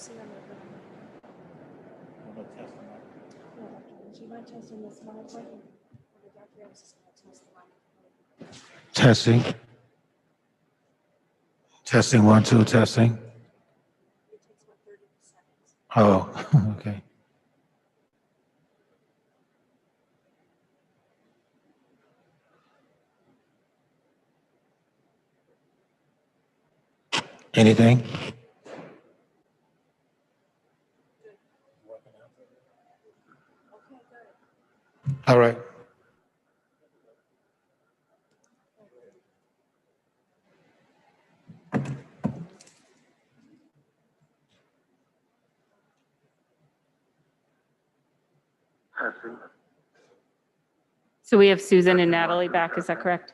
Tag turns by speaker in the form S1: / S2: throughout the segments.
S1: testing on the she might test on this mic, or the doctor was just going to test the mic.
S2: Testing. Testing, 1, 2, testing.
S1: It takes about 30 seconds.
S2: Oh, okay. Anything? All right.
S3: So we have Susan and Natalie back, is that correct?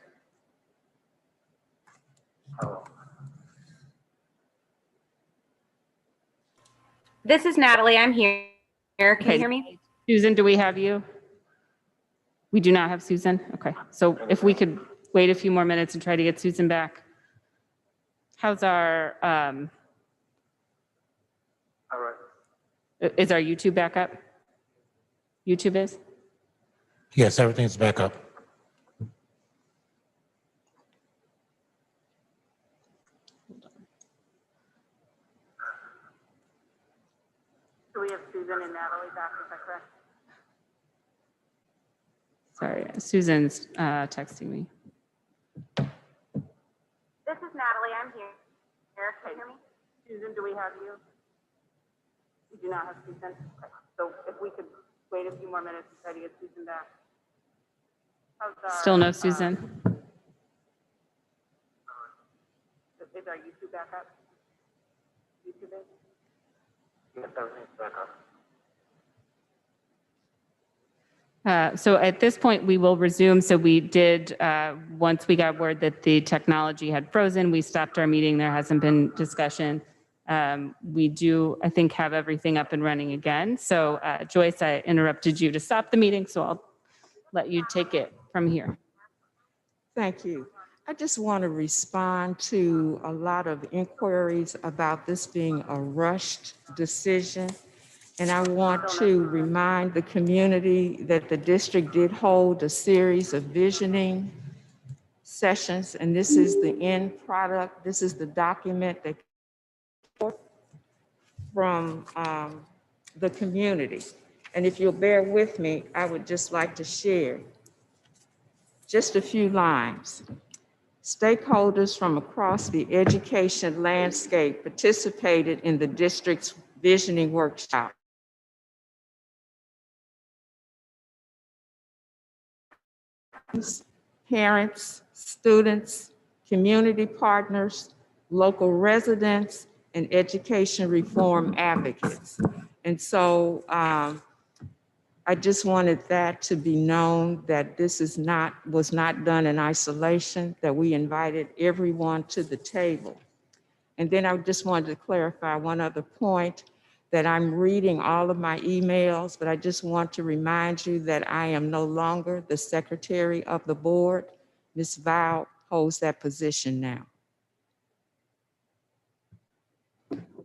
S4: This is Natalie. I'm here. Can you hear me?
S3: Susan, do we have you? We do not have Susan? Okay, so if we could wait a few more minutes and try to get Susan back. How's our,
S2: All right.
S3: is our YouTube back up? YouTube is?
S2: Yes, everything's back up.
S3: So we have Susan and Natalie back, is that correct? Sorry, Susan's texting me.
S4: This is Natalie. I'm here. Can you hear me?
S3: Susan, do we have you? We do not have Susan. Okay. So if we could wait a few more minutes to try to get Susan back. Still no Susan. Is our YouTube back up? YouTube is?
S2: Yes, everything's back up.
S3: So at this point, we will resume. So we did, once we got word that the technology had frozen, we stopped our meeting. There hasn't been discussion. We do, I think, have everything up and running again. So Joyce, I interrupted you to stop the meeting, so I'll let you take it from here.
S5: Thank you. I just want to respond to a lot of inquiries about this being a rushed decision. And I want to remind the community that the district did hold a series of visioning sessions, and this is the end product. This is the document that came from the community. And if you'll bear with me, I would just like to share just a few lines. Stakeholders from across the education landscape participated in the district's visioning workshop. Parents, students, community partners, local residents, and education reform advocates. And so I just wanted that to be known, that this was not done in isolation, that we invited everyone to the table. And then I just wanted to clarify one other point, that I'm reading all of my emails, but I just want to remind you that I am no longer the secretary of the board. Ms. Val holds that position now.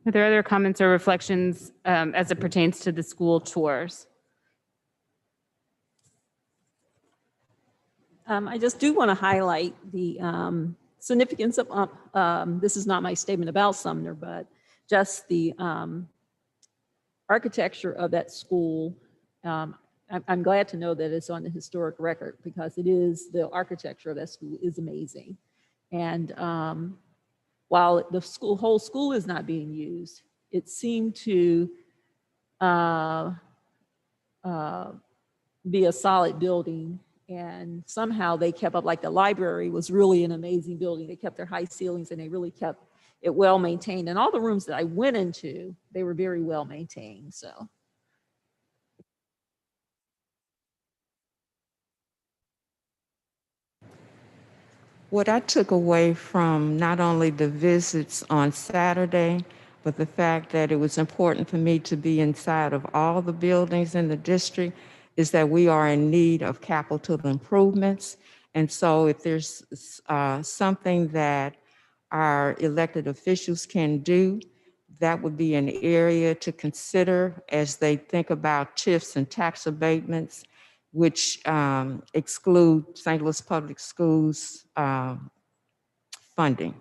S3: Are there other comments or reflections as it pertains to the school tours?
S6: I just do want to highlight the significance of, this is not my statement about Sumner, but just the architecture of that school. I'm glad to know that it's on the historic record, because it is, the architecture of that school is amazing. And while the whole school is not being used, it seemed to be a solid building. And somehow they kept up, like the library was really an amazing building. They kept their high ceilings and they really kept it well maintained. And all the rooms that I went into, they were very well maintained, so.
S5: What I took away from not only the visits on Saturday, but the fact that it was important for me to be inside of all the buildings in the district, is that we are in need of capital improvements. And so if there's something that our elected officials can do, that would be an area to consider as they think about TIFs and tax abatements, which exclude St. Louis Public Schools funding.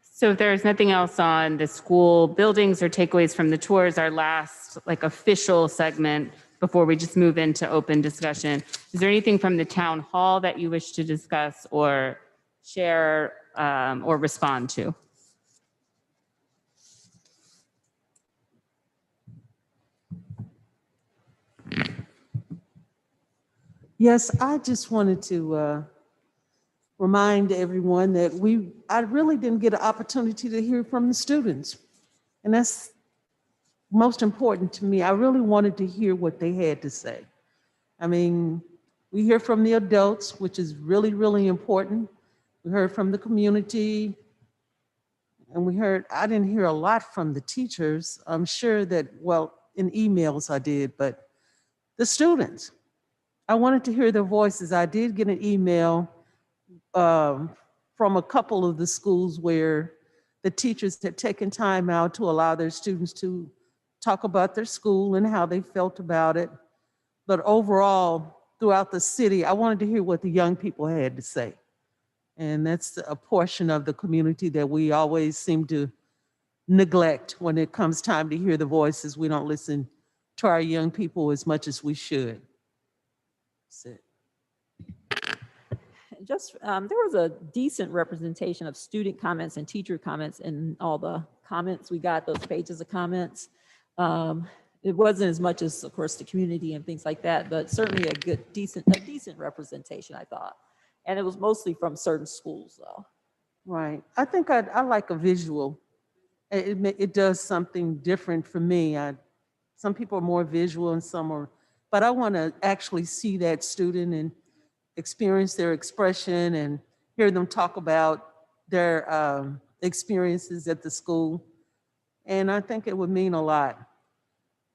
S3: So if there's nothing else on the school buildings or takeaways from the tours, our last like official segment before we just move into open discussion, is there anything from the town hall that you wish to discuss or share or respond to?
S7: Yes, I just wanted to remind everyone that I really didn't get an opportunity to hear from the students. And that's most important to me. I really wanted to hear what they had to say. I mean, we hear from the adults, which is really, really important. We heard from the community, and I didn't hear a lot from the teachers. I'm sure that, well, in emails I did, but the students, I wanted to hear their voices. I did get an email from a couple of the schools where the teachers had taken time out to allow their students to talk about their school and how they felt about it. But overall, throughout the city, I wanted to hear what the young people had to say. And that's a portion of the community that we always seem to neglect when it comes time to hear the voices. We don't listen to our young people as much as we should. That's it.
S6: Just, there was a decent representation of student comments and teacher comments in all the comments we got, those pages of comments. It wasn't as much as, of course, the community and things like that, but certainly a decent representation, I thought. And it was mostly from certain schools, though.
S7: Right. I think I like a visual. It does something different for me. Some people are more visual and some are, but I want to actually see that student and experience their expression and hear them talk about their experiences at the school. And I think it would mean a lot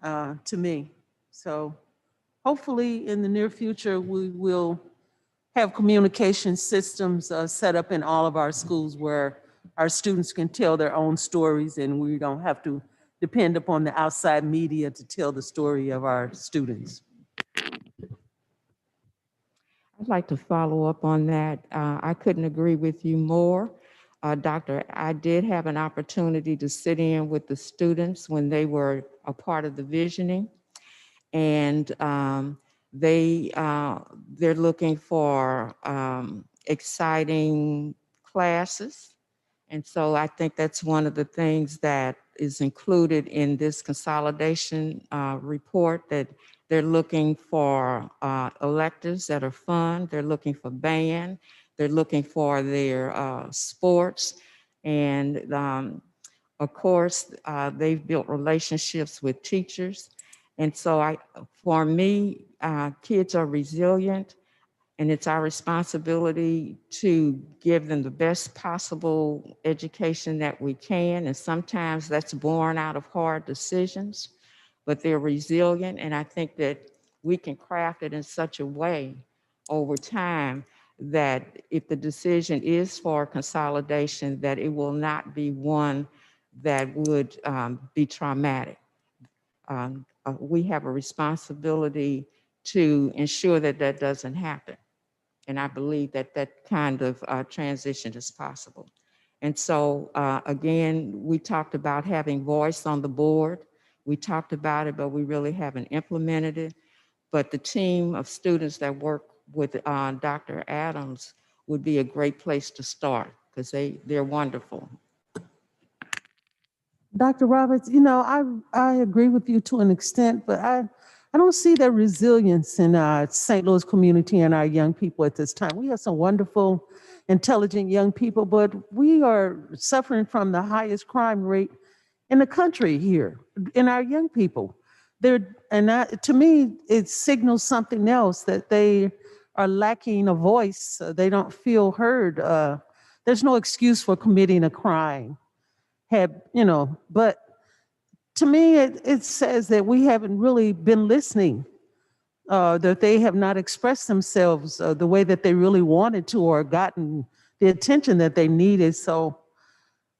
S7: to me. So hopefully in the near future, we will have communication systems set up in all of our schools where our students can tell their own stories and we don't have to depend upon the outside media to tell the story of our students.
S5: I'd like to follow up on that. I couldn't agree with you more. Doctor, I did have an opportunity to sit in with the students when they were a part of the visioning. And they're looking for exciting classes. And so I think that's one of the things that is included in this consolidation report, that they're looking for electives that are fun. They're looking for band. They're looking for their sports. And of course, they've built relationships with teachers. And so for me, kids are resilient, and it's our responsibility to give them the best possible education that we can. And sometimes that's born out of hard decisions, but they're resilient. And I think that we can craft it in such a way over time that if the decision is for consolidation, that it will not be one that would be traumatic. We have a responsibility to ensure that that doesn't happen. And I believe that that kind of transition is possible. And so again, we talked about having voice on the board. We talked about it, but we really haven't implemented it. But the team of students that work with Dr. Adams would be a great place to start because they're wonderful.
S7: Dr. Roberts, I agree with you to an extent, but I don't see that resilience in our St. Louis community and our young people at this time. We have some wonderful, intelligent young people, but we are suffering from the highest crime rate in the country here, in our young people. To me, it signals something else, that they are lacking a voice. They don't feel heard. There's no excuse for committing a crime. But to me, it says that we haven't really been listening, that they have not expressed themselves the way that they really wanted to or gotten the attention that they needed. So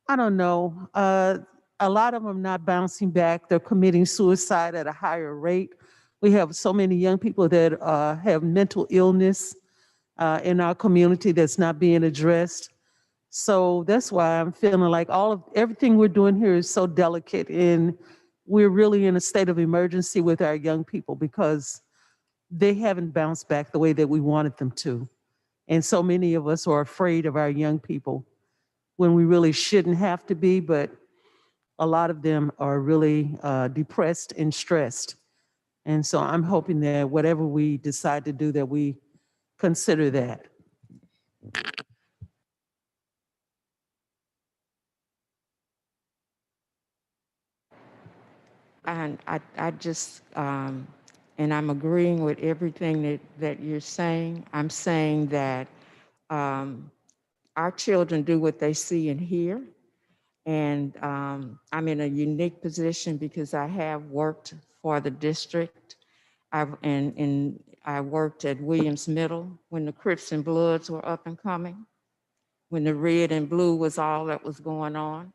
S7: I don't know. A lot of them not bouncing back. They're committing suicide at a higher rate. We have so many young people that have mental illness in our community that's not being addressed. So that's why I'm feeling like everything we're doing here is so delicate, and we're really in a state of emergency with our young people because they haven't bounced back the way that we wanted them to. And so many of us are afraid of our young people when we really shouldn't have to be, but a lot of them are really depressed and stressed. And so I'm hoping that whatever we decide to do, that we consider that.
S5: And I just, and I'm agreeing with everything that you're saying. I'm saying that our children do what they see and hear. And I'm in a unique position because I have worked for the district. I worked at Williams Middle when the Crips and Bloods were up and coming, when the red and blue was all that was going on.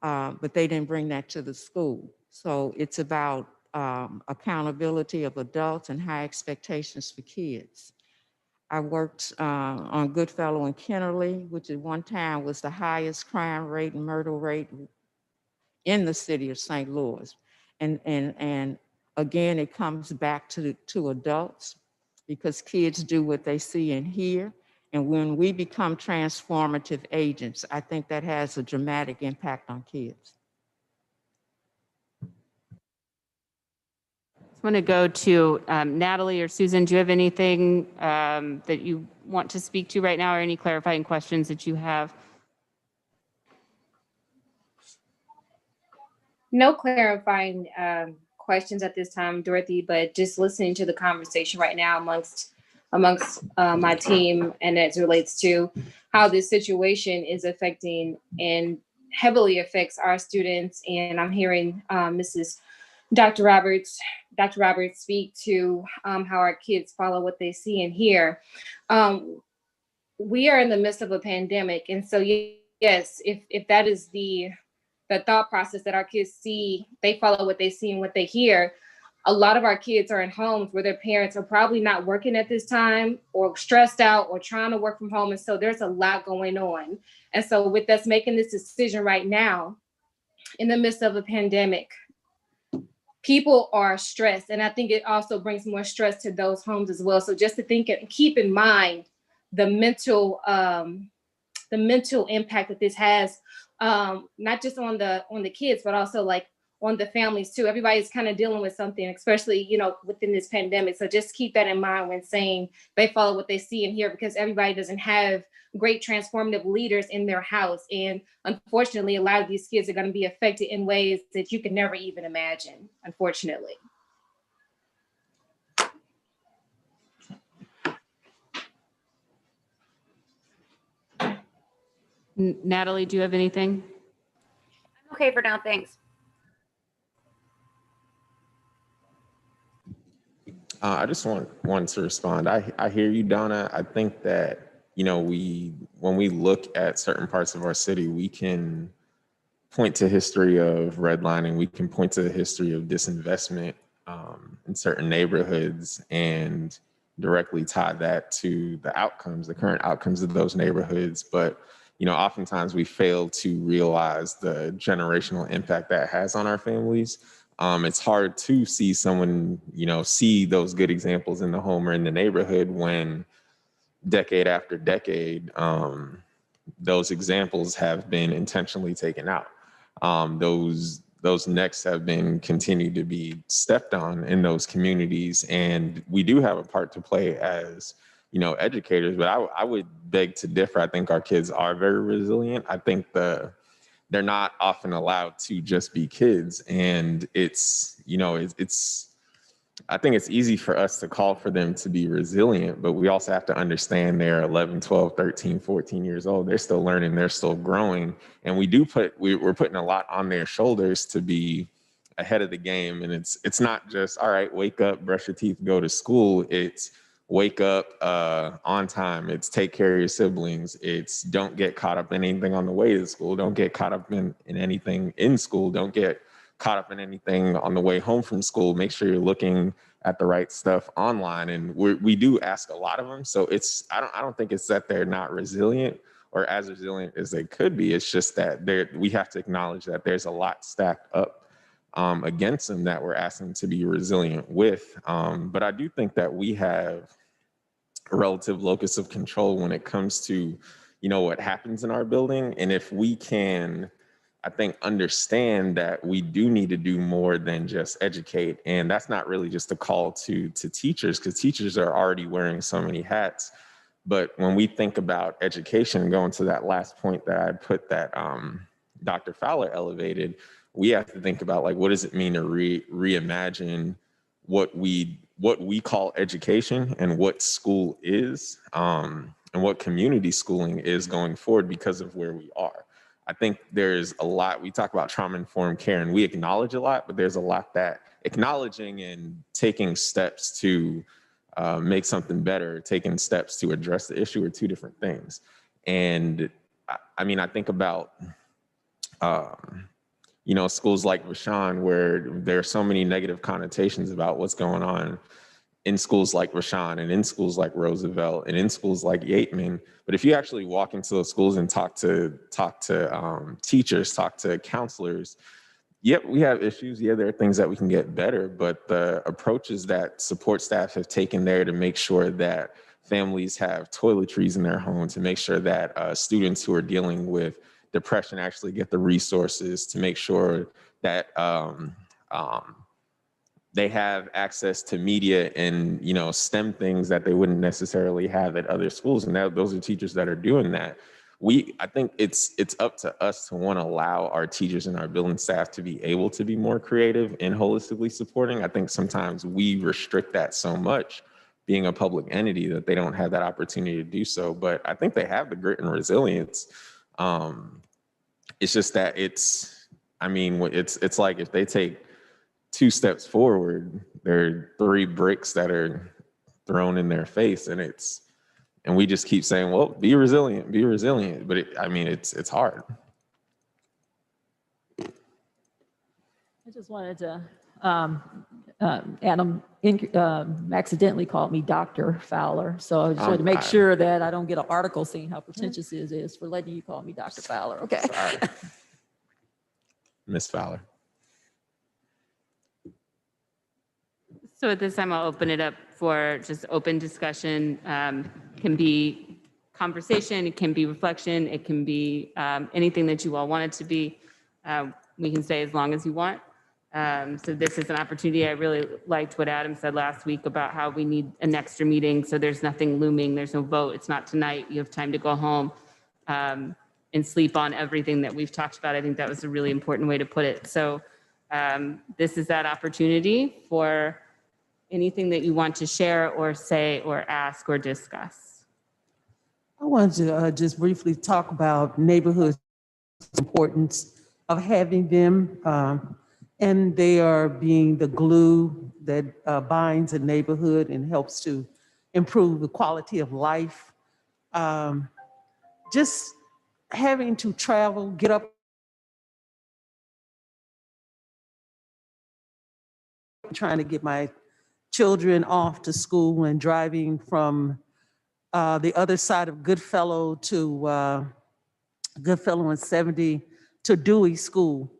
S5: But they didn't bring that to the school. So it's about accountability of adults and high expectations for kids. I worked on Goodfellow and Kennerly, which at one time was the highest crime rate and murder rate in the city of St. Louis. And again, it comes back to adults because kids do what they see and hear. And when we become transformative agents, I think that has a dramatic impact on kids.
S3: I want to go to Natalie or Susan. Do you have anything that you want to speak to right now, or any clarifying questions that you have?
S1: No clarifying questions at this time, Dorothy, but just listening to the conversation right now amongst my team, and as it relates to how this situation is affecting and heavily affects our students. And I'm hearing Dr. Roberts speak to how our kids follow what they see and hear. We are in the midst of a pandemic, and so yes, if that is the thought process that our kids see, they follow what they see and what they hear. A lot of our kids are in homes where their parents are probably not working at this time, or stressed out, or trying to work from home, and so there's a lot going on. And so with us making this decision right now in the midst of a pandemic, people are stressed, and I think it also brings more stress to those homes as well. So just to think and keep in mind the mental impact that this has, not just on the kids, but also like on the families too. Everybody's kind of dealing with something, especially, within this pandemic. So just keep that in mind when saying they follow what they see and hear, because everybody doesn't have great transformative leaders in their house. And unfortunately, a lot of these kids are going to be affected in ways that you can never even imagine, unfortunately.
S3: Natalie, do you have anything?
S4: I'm okay for now, thanks.
S8: I just want to respond. I hear you, Donna. I think that, when we look at certain parts of our city, we can point to history of redlining. We can point to the history of disinvestment in certain neighborhoods and directly tie that to the current outcomes of those neighborhoods. But, oftentimes we fail to realize the generational impact that has on our families. It's hard to see someone, see those good examples in the home or in the neighborhood when decade after decade, those examples have been intentionally taken out. Those necks have been continued to be stepped on in those communities. And we do have a part to play as, educators, but I would beg to differ. I think our kids are very resilient. I think they're not often allowed to just be kids. And I think it's easy for us to call for them to be resilient, but we also have to understand they're 11, 12, 13, 14 years old. They're still learning, they're still growing. And we're putting a lot on their shoulders to be ahead of the game. And it's not just, all right, wake up, brush your teeth, go to school. It's wake up on time. It's take care of your siblings. It's don't get caught up in anything on the way to school. Don't get caught up in anything in school. Don't get caught up in anything on the way home from school. Make sure you're looking at the right stuff online. And we do ask a lot of them. So I don't think it's that they're not resilient or as resilient as they could be. It's just that we have to acknowledge that there's a lot stacked up against them that we're asking to be resilient with. But I do think that we have a relative locus of control when it comes to, what happens in our building. And if we can, I think, understand that we do need to do more than just educate. And that's not really just a call to teachers, because teachers are already wearing so many hats. But when we think about education, going to that last point that I put that Dr. Fowler elevated, we have to think about, like, what does it mean to reimagine what we call education and what school is, and what community schooling is going forward because of where we are. I think there's a lot, we talk about trauma-informed care and we acknowledge a lot, but there's a lot that acknowledging and taking steps to make something better, taking steps to address the issue are two different things. And I mean, I think about, schools like Rationale, where there are so many negative connotations about what's going on in schools like Rationale and in schools like Roosevelt and in schools like Yateman. But if you actually walk into those schools and talk to teachers, talk to counselors, yep, we have issues. Yeah, there are things that we can get better, but the approaches that support staff have taken there to make sure that families have toiletries in their home, to make sure that students who are dealing with depression actually get the resources, to make sure that they have access to media and STEM things that they wouldn't necessarily have at other schools. And those are teachers that are doing that. I think it's up to us to want to allow our teachers and our building staff to be able to be more creative and holistically supporting. I think sometimes we restrict that so much, being a public entity, that they don't have that opportunity to do so. But I think they have the grit and resilience. It's just that it's like if they take 2 steps forward, there are 3 bricks that are thrown in their face, and we just keep saying, well, be resilient, but it's hard.
S6: I just wanted to, Adam accidentally called me Dr. Fowler. So I just wanted to make sure that I don't get an article saying how pretentious it is for letting you call me Dr. Fowler. Okay.
S8: Sorry. Miss Fowler.
S3: So at this time, I'll open it up for just open discussion. Can be conversation, it can be reflection, it can be anything that you all want it to be. We can stay as long as you want. So this is an opportunity. I really liked what Adam said last week about how we need an extra meeting. So there's nothing looming, there's no vote. It's not tonight. You have time to go home and sleep on everything that we've talked about. I think that was a really important way to put it. So this is that opportunity for anything that you want to share or say or ask or discuss.
S7: I wanted to just briefly talk about neighborhood importance of having them, and they are being the glue that binds a neighborhood and helps to improve the quality of life. Just having to travel, get up, trying to get my children off to school and driving from the other side of Goodfellow to Goodfellow and 70 to Dewey School,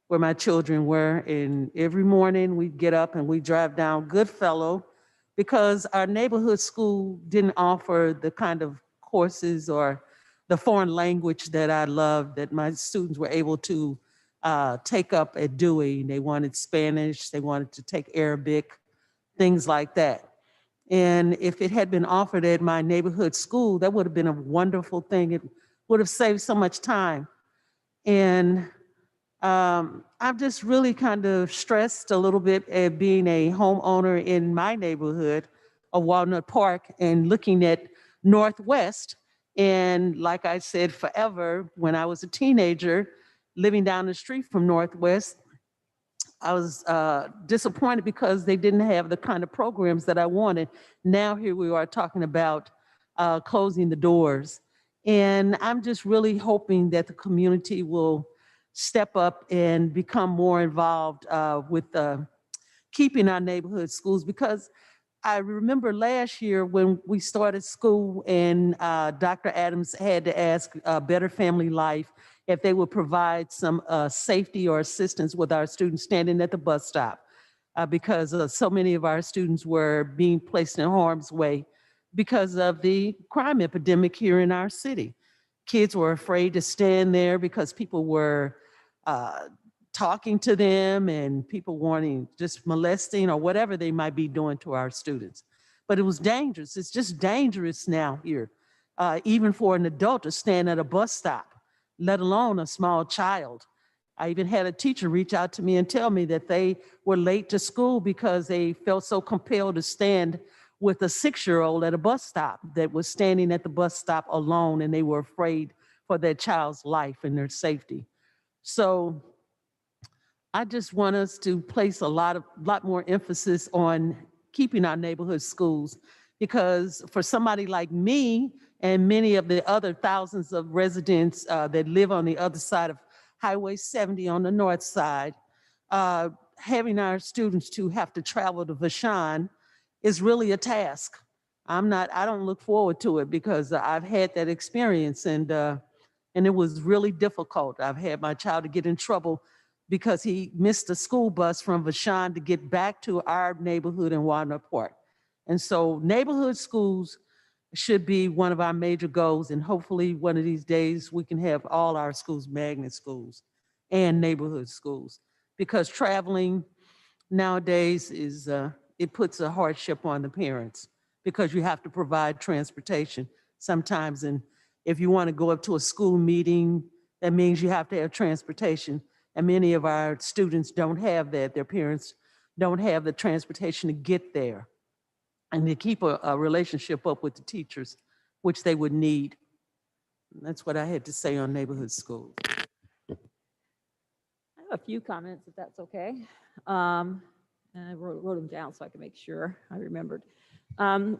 S7: where my children were. And every morning we'd get up and we'd drive down Goodfellow because our neighborhood school didn't offer the kind of courses or the foreign language that I loved, that my students were able to take up at Dewey. They wanted Spanish, they wanted to take Arabic, things like that. And if it had been offered at my neighborhood school, that would have been a wonderful thing. It would have saved so much time. And I've just really kind of stressed a little bit at being a homeowner in my neighborhood of Walnut Park and looking at Northwest. And like I said, forever, when I was a teenager, living down the street from Northwest, disappointed because they didn't have the kind of programs that I wanted. Now here we are talking about closing the doors. And I'm just really hoping that the community will step up and become more involved with keeping our neighborhood schools, because I remember last year when we started school and Dr. Adams had to ask Better Family Life if they would provide some safety or assistance with our students standing at the bus stop because so many of our students were being placed in harm's way because of the crime epidemic here in our city. Kids were afraid to stand there because people were talking to them and people wanting just molesting or whatever they might be doing to our students. But it was dangerous. It's just dangerous now here, even for an adult to stand at a bus stop, let alone a small child. I even had a teacher reach out to me and tell me that they were late to school because they felt so compelled to stand with a 6-year-old at a bus stop that was standing at the bus stop alone, and they were afraid for their child's life and their safety. So I just want us to place a lot more emphasis on keeping our neighborhood schools, because for somebody like me and many of the other thousands of residents that live on the other side of Highway 70 on the north side, having our students to have to travel to Vashon is really a task. I don't look forward to it because I've had that experience and it was really difficult. I've had my child to get in trouble because he missed a school bus from Vashon to get back to our neighborhood in Walnut Park. And so neighborhood schools should be one of our major goals. And hopefully one of these days we can have all our schools magnet schools and neighborhood schools, because traveling nowadays is, it puts a hardship on the parents because you have to provide transportation sometimes. And if you want to go up to a school meeting, that means you have to have transportation. And many of our students don't have that. Their parents don't have the transportation to get there and to keep a relationship up with the teachers, which they would need. And that's what I had to say on neighborhood schools.
S6: I have a few comments, if that's okay. And I wrote them down so I can make sure I remembered.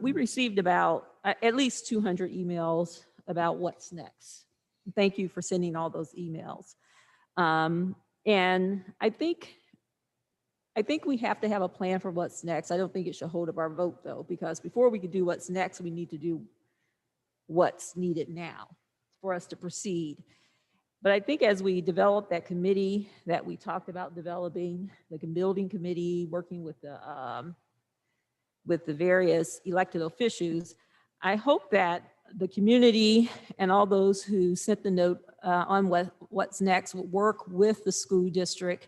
S6: We received about at least 200 emails about what's next. Thank you for sending all those emails. And I think we have to have a plan for what's next. I don't think it should hold up our vote though, because before we can do what's next, we need to do what's needed now for us to proceed. But I think as we develop that committee that we talked about developing, the building committee, working with the various elected officials, I hope that the community and all those who sent the note on what's next will work with the school district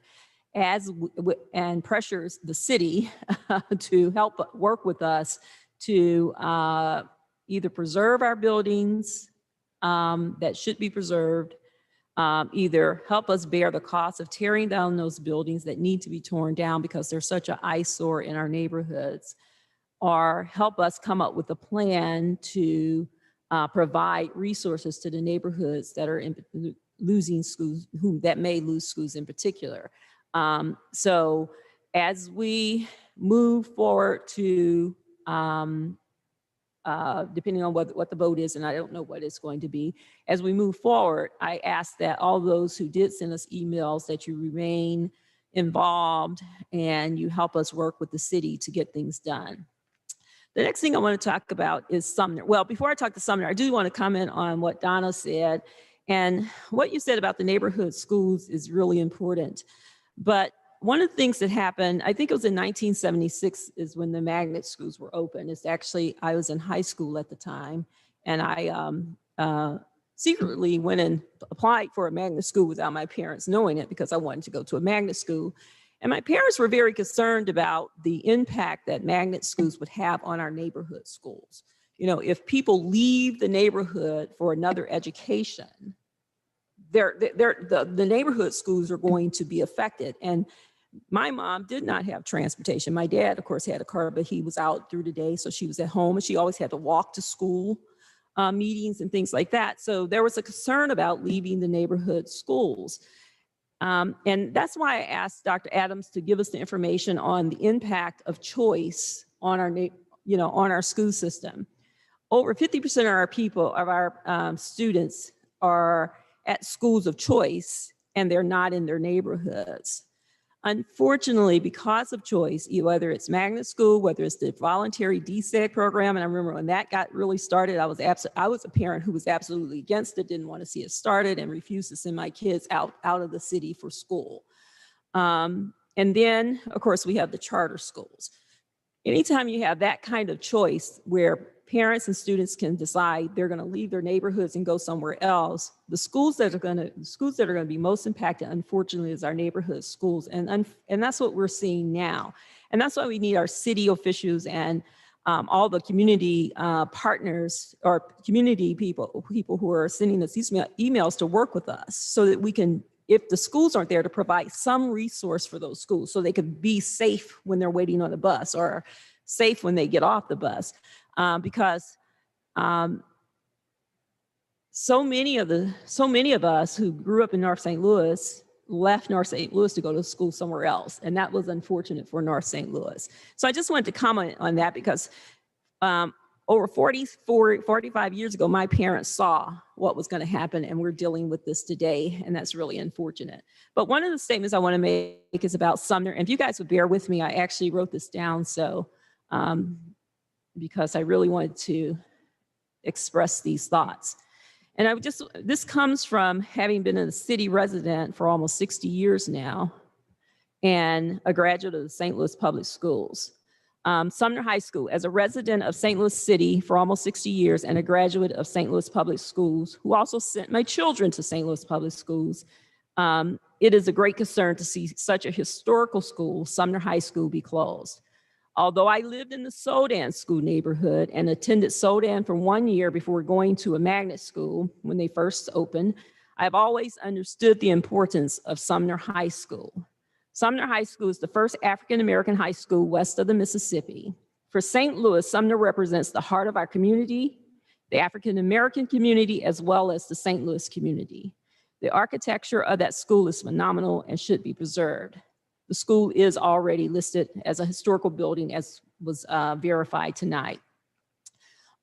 S6: and pressures the city to help work with us to either preserve our buildings that should be preserved, either help us bear the cost of tearing down those buildings that need to be torn down because they're such an eyesore in our neighborhoods, or help us come up with a plan to provide resources to the neighborhoods that are losing schools, that may lose schools in particular. So as we move forward to, depending on what the vote is, and I don't know what it's going to be, as we move forward, I ask that all those who did send us emails that you remain involved and you help us work with the city to get things done. The next thing I want to talk about is Sumner. Well, before I talk to Sumner, I do want to comment on what Donna said. And what you said about the neighborhood schools is really important. But one of the things that happened, I think it was in 1976 is when the magnet schools were open. It's actually, I was in high school at the time, and I secretly went and applied for a magnet school without my parents knowing it because I wanted to go to a magnet school. And my parents were very concerned about the impact that magnet schools would have on our neighborhood schools. You know, if people leave the neighborhood for another education, the neighborhood schools are going to be affected. And my mom did not have transportation. My dad, of course, had a car, but he was out through the day, so she was at home, and she always had to walk to school meetings and things like that. So there was a concern about leaving the neighborhood schools. And that's why I asked Dr. Adams to give us the information on the impact of choice on our, on our school system. Over 50% of our people, of our students are at schools of choice, and they're not in their neighborhoods. Unfortunately, because of choice, whether it's magnet school, whether it's the voluntary DSEG program, and I remember when that got really started, I was a parent who was absolutely against it, didn't want to see it started, and refused to send my kids out of the city for school. And then, of course, we have the charter schools. Anytime you have that kind of choice where parents and students can decide they're going to leave their neighborhoods and go somewhere else, the schools that are going to be most impacted, unfortunately, is our neighborhood schools, and that's what we're seeing now. And that's why we need our city officials and all the community partners or community people who are sending us these emails to work with us, so that we can, if the schools aren't there, to provide some resource for those schools so they can be safe when they're waiting on the bus or safe when they get off the bus. Because so many of us who grew up in North St. Louis left North St. Louis to go to school somewhere else, and that was unfortunate for North St. Louis. So I just wanted to comment on that because over 45 years ago, my parents saw what was going to happen, and we're dealing with this today, and that's really unfortunate. But one of the statements I want to make is about Sumner, and if you guys would bear with me, I actually wrote this down, so because I really wanted to express these thoughts. And this comes from having been a city resident for almost 60 years now and a graduate of the St. Louis Public Schools. Sumner High School, as a resident of St. Louis City for almost 60 years and a graduate of St. Louis Public Schools, who also sent my children to St. Louis Public Schools, it is a great concern to see such a historical school, Sumner High School, be closed. Although I lived in the Sodan school neighborhood and attended Sodan for 1 year before going to a magnet school when they first opened, I've always understood the importance of Sumner High School. Sumner High School is the first African-American high school west of the Mississippi. For St. Louis, Sumner represents the heart of our community, the African-American community, as well as the St. Louis community. The architecture of that school is phenomenal and should be preserved. The school is already listed as a historical building, as was verified tonight.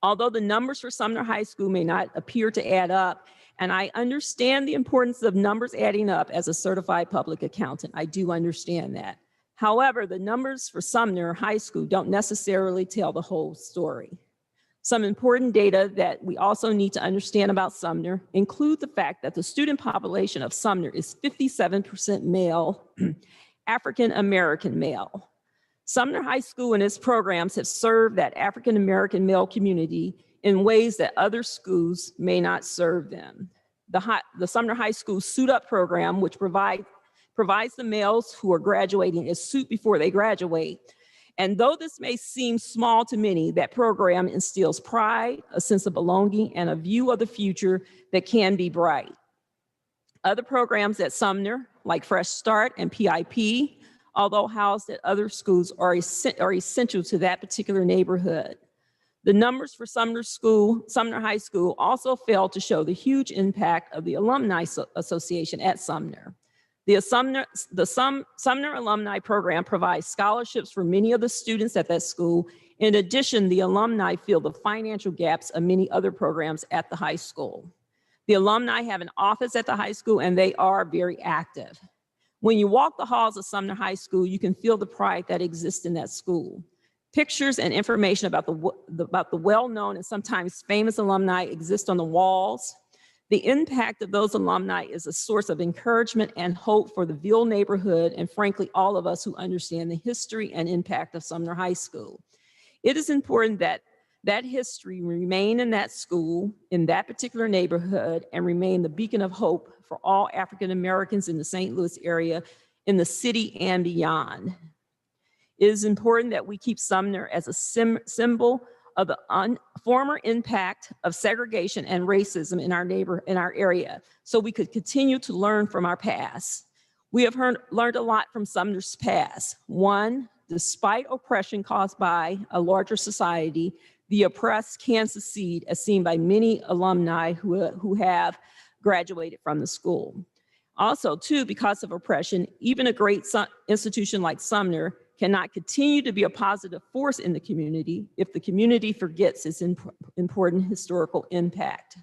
S6: Although the numbers for Sumner High School may not appear to add up, and I understand the importance of numbers adding up as a certified public accountant, I do understand that. However, the numbers for Sumner High School don't necessarily tell the whole story. Some important data that we also need to understand about Sumner include the fact that the student population of Sumner is 57% male, African-American male. Sumner High School and its programs have served that African-American male community in ways that other schools may not serve them. The Sumner High School Suit Up program, which provides the males who are graduating a suit before they graduate. And though this may seem small to many, that program instills pride, a sense of belonging, and a view of the future that can be bright. Other programs at Sumner, like Fresh Start and PIP, although housed at other schools, are essential to that particular neighborhood. The numbers for Sumner High School also fail to show the huge impact of the Alumni Association at Sumner. The Sumner Alumni Program provides scholarships for many of the students at that school. In addition, the alumni fill the financial gaps of many other programs at the high school. The alumni have an office at the high school, and they are very active. When you walk the halls of Sumner High School, you can feel the pride that exists in that school. Pictures and information about the well-known and sometimes famous alumni exist on the walls. The impact of those alumni is a source of encouragement and hope for the Ville neighborhood, and frankly, all of us who understand the history and impact of Sumner High School. It is important that that history remain in that school, in that particular neighborhood, and remain the beacon of hope for all African Americans in the St. Louis area, in the city and beyond. It is important that we keep Sumner as a symbol of the former impact of segregation and racism in our area, so we could continue to learn from our past. We have learned a lot from Sumner's past. One, despite oppression caused by a larger society, the oppressed can succeed, as seen by many alumni who have graduated from the school. Also, too, because of oppression, even a great institution like Sumner cannot continue to be a positive force in the community if the community forgets its important historical impact.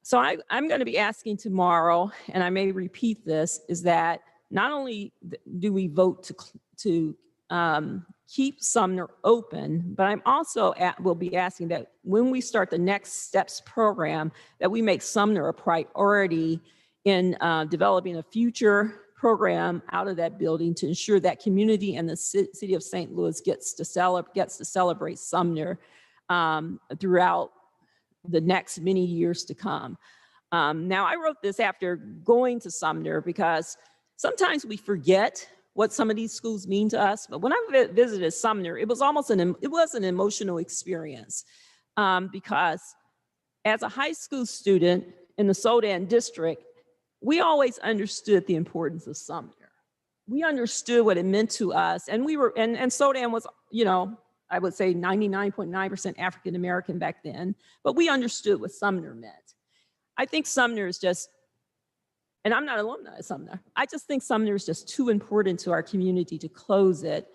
S6: So I'm going to be asking tomorrow, and I may repeat this, is that not only do we vote to keep Sumner open, but I'm also will be asking that when we start the Next Steps program, that we make Sumner a priority in developing a future program out of that building to ensure that community and the city of St. Louis gets to celebrate Sumner throughout the next many years to come. Now, I wrote this after going to Sumner because sometimes we forget what some of these schools mean to us. But when I visited Sumner, it was almost an emotional experience because as a high school student in the Sodan district, we always understood the importance of Sumner. We understood what it meant to us. And and Sodan was, you know, I would say 99.9% African American back then, but we understood what Sumner meant. I think Sumner is just, and I'm not alumni of Sumner, I just think Sumner is just too important to our community to close it.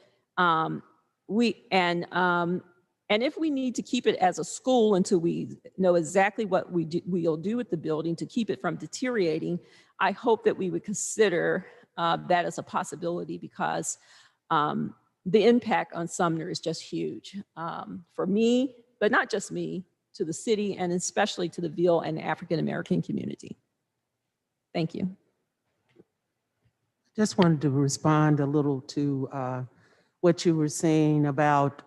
S6: And if we need to keep it as a school until we know exactly what we'll do with the building to keep it from deteriorating, I hope that we would consider that as a possibility because the impact on Sumner is just huge for me, but not just me, to the city and especially to the Ville and African American community. Thank you.
S7: Just wanted to respond a little to what you were saying about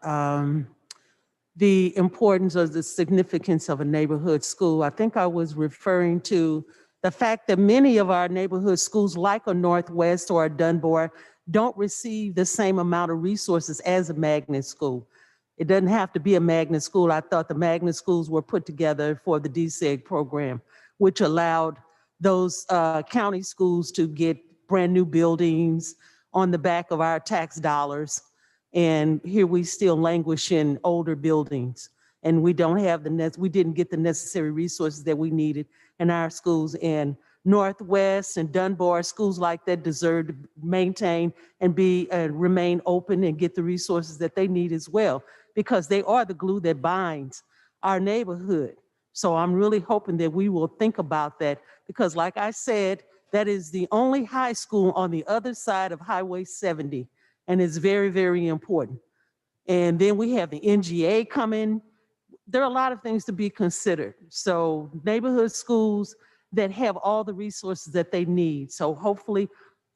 S7: the importance or the significance of a neighborhood school. I think I was referring to the fact that many of our neighborhood schools, like a Northwest or a Dunbar, don't receive the same amount of resources as a magnet school. It doesn't have to be a magnet school. I thought the magnet schools were put together for the DSEG program, which allowed those county schools to get brand new buildings on the back of our tax dollars. And here we still languish in older buildings. And we don't have we didn't get the necessary resources that we needed in our schools. And Northwest and Dunbar, schools like that deserve to maintain and remain open and get the resources that they need as well, because they are the glue that binds our neighborhood. So I'm really hoping that we will think about that, because like I said, that is the only high school on the other side of Highway 70, and it's very, very important. And then we have the NGA coming. There are a lot of things to be considered. So neighborhood schools that have all the resources that they need. So hopefully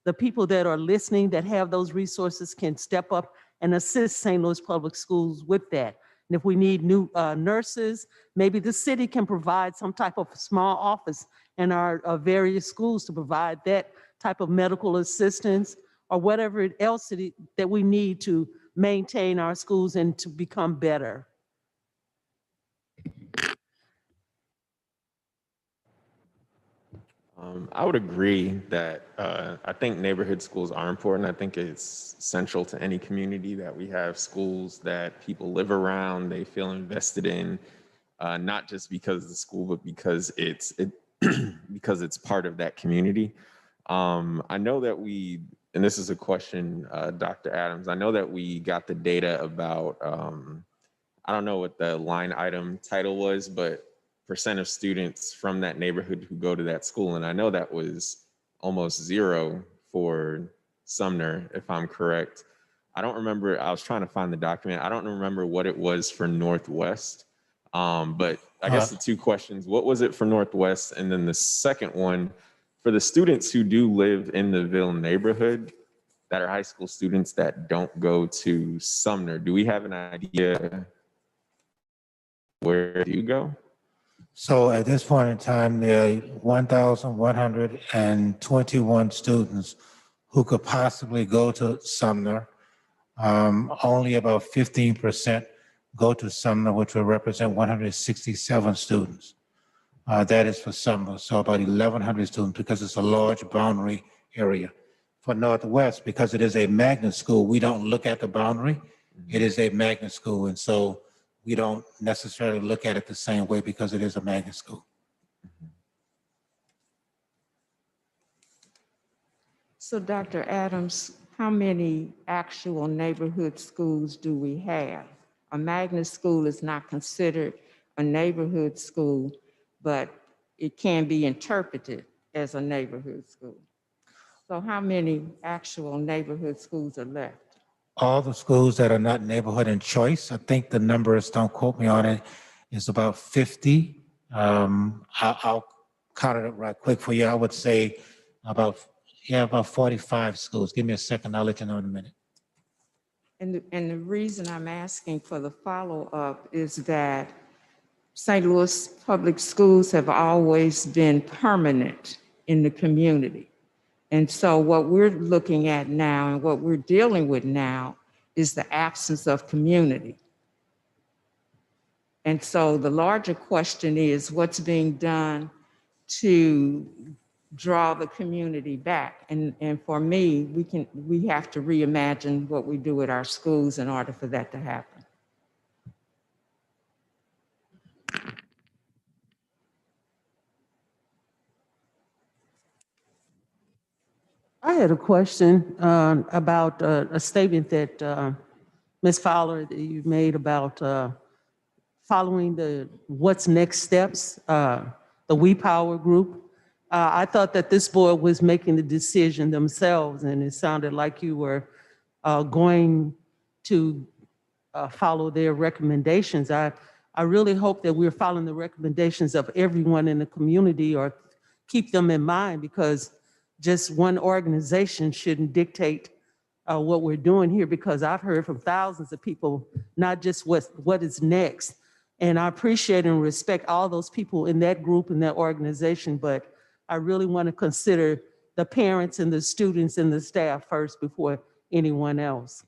S7: the people that are listening that have those resources can step up and assist St. Louis Public Schools with that. And if we need new nurses, maybe the city can provide some type of small office in our various schools to provide that type of medical assistance or whatever else that we need to maintain our schools and to become better.
S8: I would agree that I think neighborhood schools are important. I think it's central to any community that we have schools that people live around, they feel invested in, not just because of the school, but because because it's part of that community. I know that and this is a question, Dr. Adams, I know that we got the data about, I don't know what the line item title was, but % of students from that neighborhood who go to that school. And I know that was almost 0 for Sumner, if I'm correct. I don't remember, I was trying to find the document. I don't remember what it was for Northwest. But I guess the two questions, what was it for Northwest? And then the second one, for the students who do live in the Ville neighborhood, that are high school students that don't go to Sumner, do we have an idea where do you go?
S2: So at this point in time, there are 1,121 students who could possibly go to Sumner. Only about 15% go to Sumner, which will represent 167 students. That is for Sumner, so about 1,100 students, because it's a large boundary area. For Northwest, because it is a magnet school, we don't look at the boundary. It is a magnet school, and so we don't necessarily look at it the same way because it is a magnet school.
S5: So Dr. Adams, how many actual neighborhood schools do we have? A magnet school is not considered a neighborhood school, but it can be interpreted as a neighborhood school. So how many actual neighborhood schools are left?
S2: All the schools that are not neighborhood and choice, I think the numbers, don't quote me on it, is about 50. I'll count it up right quick for you. I would say about 45 schools. Give me a second, I'll let you know in a minute.
S5: And the reason I'm asking for the follow-up is that St. Louis public schools have always been permanent in the community. And so what we're looking at now and what we're dealing with now is the absence of community. And so the larger question is what's being done to draw the community back. And for me, we have to reimagine what we do at our schools in order for that to happen.
S7: I had a question about a statement that Ms. Fowler, that you made about following the what's next steps, the We Power group. I thought that this board was making the decision themselves, and it sounded like you were going to follow their recommendations. I really hope that we're following the recommendations of everyone in the community, or keep them in mind, because just one organization shouldn't dictate what we're doing here, because I've heard from thousands of people, not just what is next. And I appreciate and respect all those people in that group and that organization, but I really want to consider the parents and the students and the staff first before anyone else.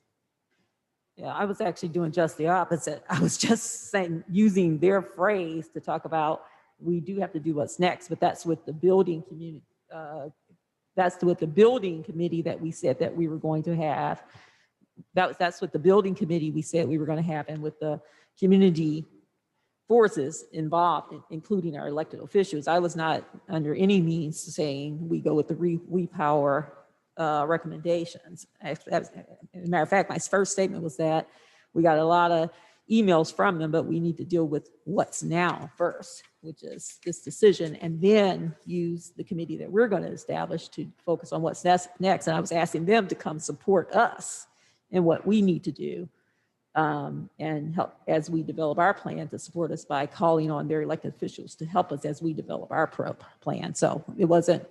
S6: Yeah, I was actually doing just the opposite. I was just saying, using their phrase to talk about, we do have to do what's next, but that's with the building community. That's with the building committee that we said that we were going to have. That's what the building committee we said we were going to have, and with the community forces involved, including our elected officials. I was not under any means saying we go with the We Power recommendations. As a matter of fact, my first statement was that we got a lot of emails from them, but we need to deal with what's now first, which is this decision, and then use the committee that we're going to establish to focus on what's next. And I was asking them to come support us in what we need to do, and help as we develop our plan, to support us by calling on their elected officials to help us as we develop our plan. So it wasn't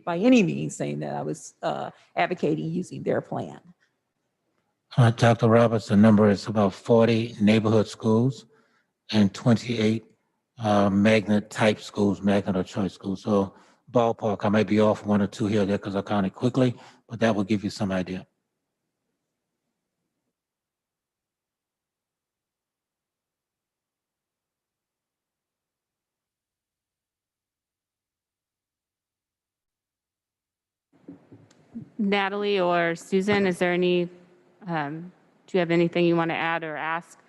S6: by any means saying that I was advocating using their plan.
S2: Dr. Roberts, the number is about 40 neighborhood schools and 28 magnet type schools, magnet or choice schools. So ballpark, I might be off one or two here or there because I counted quickly, but that will give you some idea.
S3: Natalie or Susan, is there any, do you have anything you want to add or ask?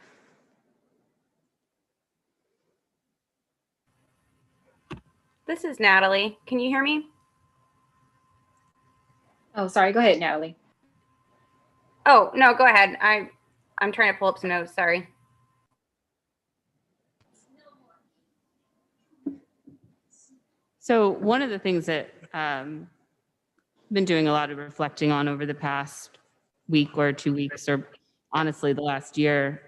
S4: This is Natalie. Can you hear me?
S1: Oh, sorry. Go ahead, Natalie.
S4: Oh, no, go ahead. I'm trying to pull up some notes. Sorry.
S3: So one of the things that I've been doing a lot of reflecting on over the past week or 2 weeks, or honestly the last year,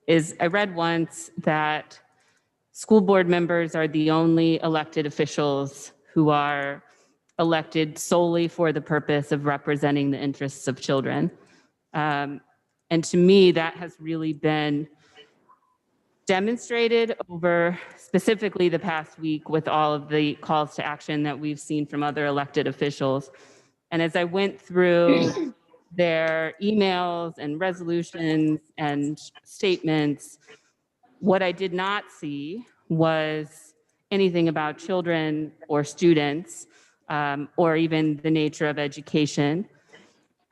S3: is I read once that school board members are the only elected officials who are elected solely for the purpose of representing the interests of children. And to me, that has really been demonstrated over specifically the past week with all of the calls to action that we've seen from other elected officials. And as I went through their emails and resolutions and statements, what I did not see was anything about children or students, or even the nature of education.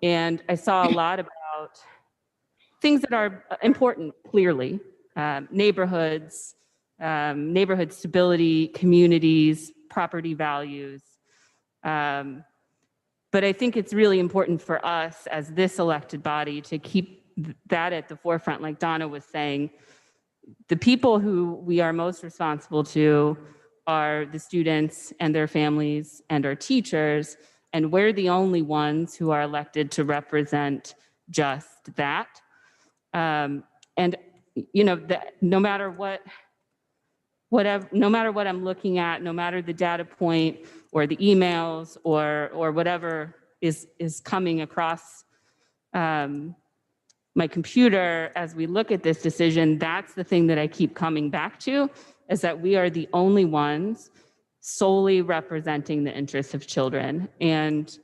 S3: And I saw a lot about things that are important, clearly, neighborhoods, neighborhood stability, communities, property values. But I think it's really important for us as this elected body to keep that at the forefront, like Donna was saying. The people who we are most responsible to are the students and their families and our teachers, and we're the only ones who are elected to represent just that. And you know, no matter what I'm looking at, no matter the data point or the emails or whatever is coming across my computer as we look at this decision, that's the thing that I keep coming back to, is that we are the only ones solely representing the interests of children. And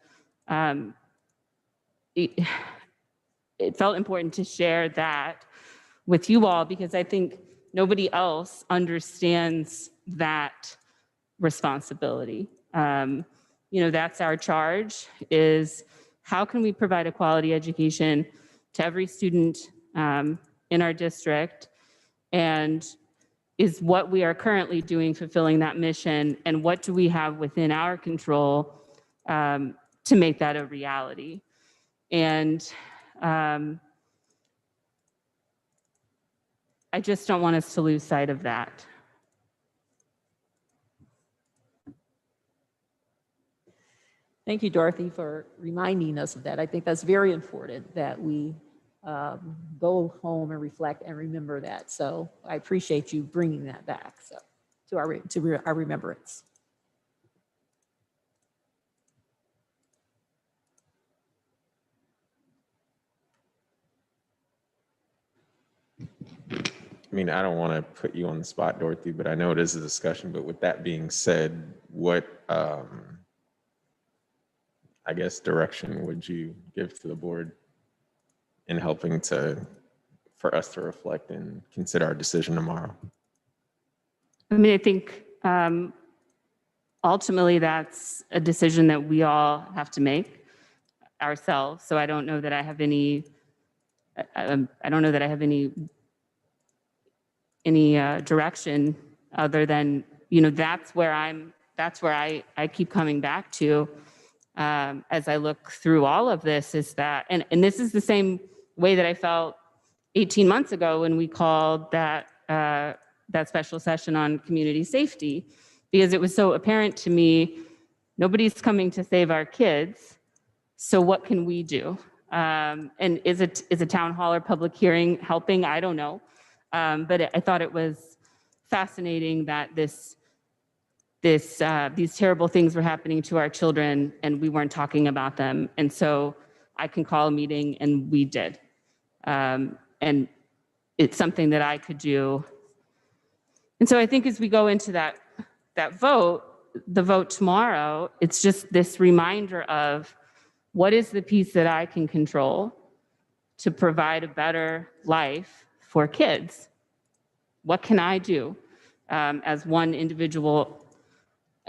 S3: it felt important to share that with you all, because I think nobody else understands that responsibility. You know, that's our charge, is how can we provide a quality education to every student in our district, and is what we are currently doing fulfilling that mission, and what do we have within our control to make that a reality. And I just don't want us to lose sight of that.
S6: Thank you, Dorothy, for reminding us of that. I think that's very important that we go home and reflect and remember that. So I appreciate you bringing that back to our remembrance.
S8: I mean, I don't want to put you on the spot, Dorothy, but I know it is a discussion. But with that being said, what, I guess, direction would you give to the board in helping for us to reflect and consider our decision tomorrow?
S3: I mean, I think ultimately that's a decision that we all have to make ourselves. So I don't know that I have any, direction other than, you know, that's where I keep coming back to as I look through all of this, is that, and this is the same way that I felt 18 months ago when we called that special session on community safety, because it was so apparent to me, nobody's coming to save our kids. So what can we do? And is a town hall or public hearing helping? I don't know. But I thought it was fascinating that these terrible things were happening to our children and we weren't talking about them. And so I can call a meeting, and we did. And it's something that I could do. And so I think as we go into that vote, the vote tomorrow, it's just this reminder of what is the piece that I can control to provide a better life for kids? What can I do as one individual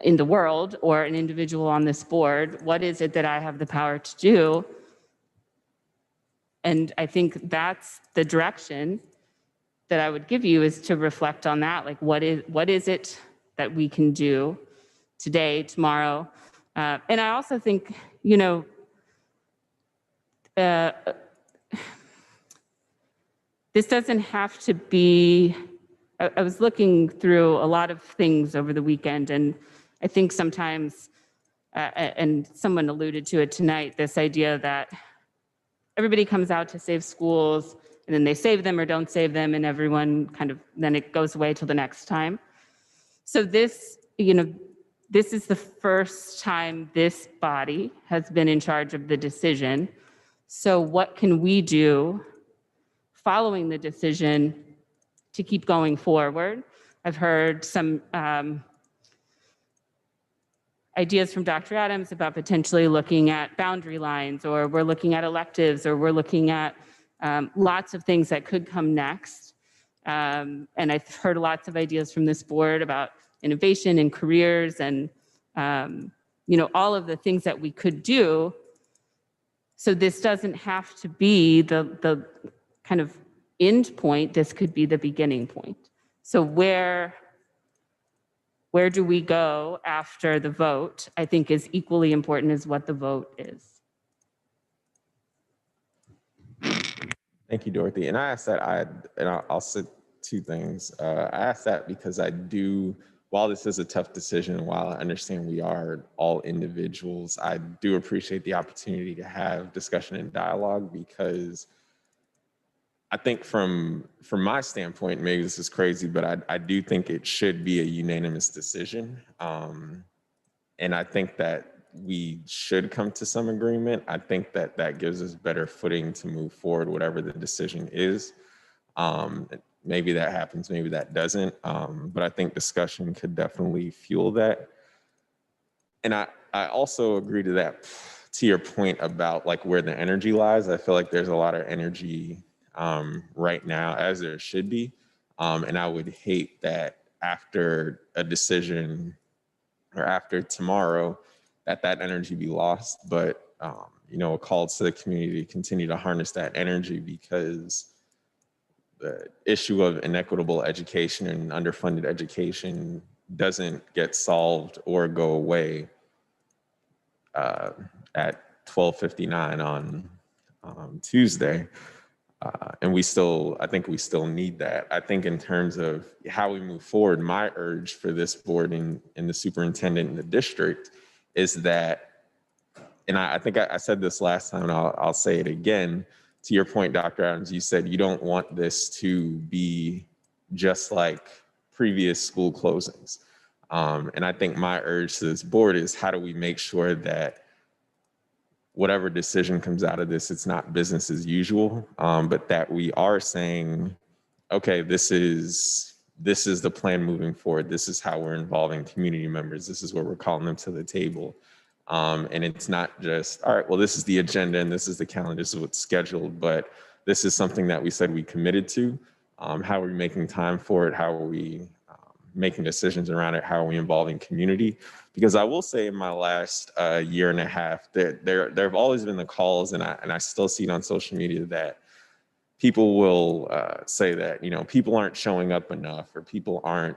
S3: in the world or an individual on this board? What is it that I have the power to do? And I think that's the direction that I would give you, is to reflect on that. Like, what is it that we can do today, tomorrow? And I also think, you know, this doesn't have to be, I was looking through a lot of things over the weekend, and I think sometimes, and someone alluded to it tonight, this idea that everybody comes out to save schools, and then they save them or don't save them, and everyone kind of, then it goes away till the next time. So this, you know, this is the first time this body has been in charge of the decision. So what can we do following the decision to keep going forward? I've heard some ideas from Dr. Adams about potentially looking at boundary lines, or we're looking at electives, or we're looking at lots of things that could come next. And I've heard lots of ideas from this board about innovation and careers and, you know, all of the things that we could do. So this doesn't have to be the kind of end point. This could be the beginning point. So where where do we go after the vote, I think is equally important as what the vote is.
S8: Thank you, Dorothy. And I asked that, I'll say two things. I asked that because I do, while this is a tough decision, while I understand we are all individuals, I do appreciate the opportunity to have discussion and dialogue, because I think from my standpoint, maybe this is crazy, but I do think it should be a unanimous decision. And I think that we should come to some agreement. I think that that gives us better footing to move forward, whatever the decision is. Maybe that happens, maybe that doesn't. But I think discussion could definitely fuel that. And I also agree to that, to your point about like where the energy lies. I feel like there's a lot of energy right now, as there should be. And I would hate that after a decision or after tomorrow, that energy be lost. But, you know, a call to the community to continue to harness that energy, because the issue of inequitable education and underfunded education doesn't get solved or go away at 12:59 on Tuesday. And I think we still need that. I think in terms of how we move forward, my urge for this board and the superintendent in the district is that, and I think I said this last time, and I'll say it again, to your point, Dr. Adams, you said you don't want this to be just like previous school closings. And I think my urge to this board is, how do we make sure that whatever decision comes out of this, it's not business as usual, but that we are saying, okay, this is the plan moving forward. This is how we're involving community members. This is where we're calling them to the table. And it's not just, all right, well, this is the agenda and this is the calendar, this is what's scheduled, but this is something that we said we committed to. How are we making time for it? How are we making decisions around it? How are we involving community? Because I will say, in my last year and a half, there have always been the calls, and I still see it on social media, that people will say that, you know, people aren't showing up enough, or people aren't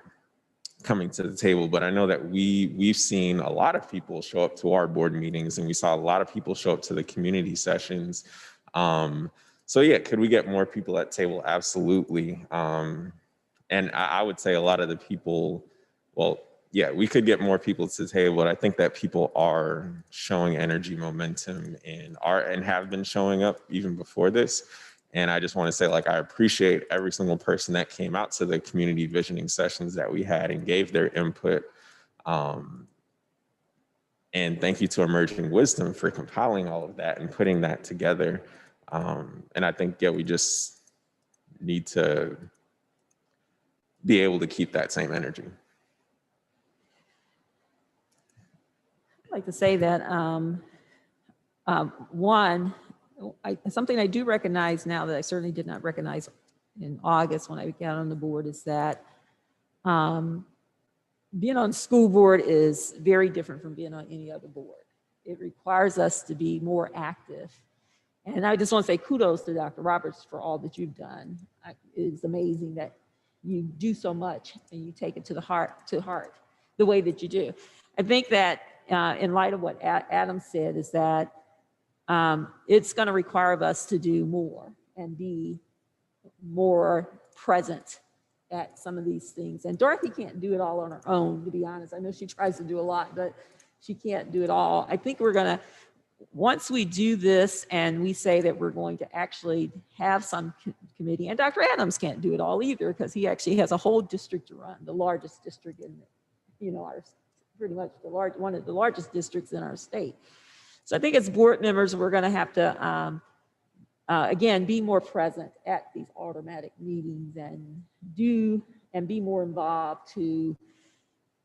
S8: coming to the table. But I know that we've seen a lot of people show up to our board meetings, and we saw a lot of people show up to the community sessions. So yeah, could we get more people at table? Absolutely. And I would say a lot of the people, well, yeah, we could get more people to the table, but I think that people are showing energy, momentum, and have been showing up even before this. And I just want to say, like, I appreciate every single person that came out to the community visioning sessions that we had and gave their input. And thank you to Emerging Wisdom for compiling all of that and putting that together. And I think, yeah, we just need to be able to keep that same energy.
S6: I'd like to say that something I do recognize now that I certainly did not recognize in August when I got on the board is that being on school board is very different from being on any other board. It requires us to be more active. And I just want to say kudos to Dr. Roberts for all that you've done. It's amazing that you do so much and you take it to heart the way that you do. I think that in light of what Adam said is that it's going to require of us to do more and be more present at some of these things. And Dorothy can't do it all on her own, to be honest. I know she tries to do a lot, but she can't do it all. I think we're going to, once we do this and we say that we're going to actually have some committee, and Dr. Adams can't do it all either because he actually has a whole district to run, the largest district in, you know, our, pretty much one of the largest districts in our state. So I think as board members, we're going to have to, again, be more present at these automatic meetings and be more involved to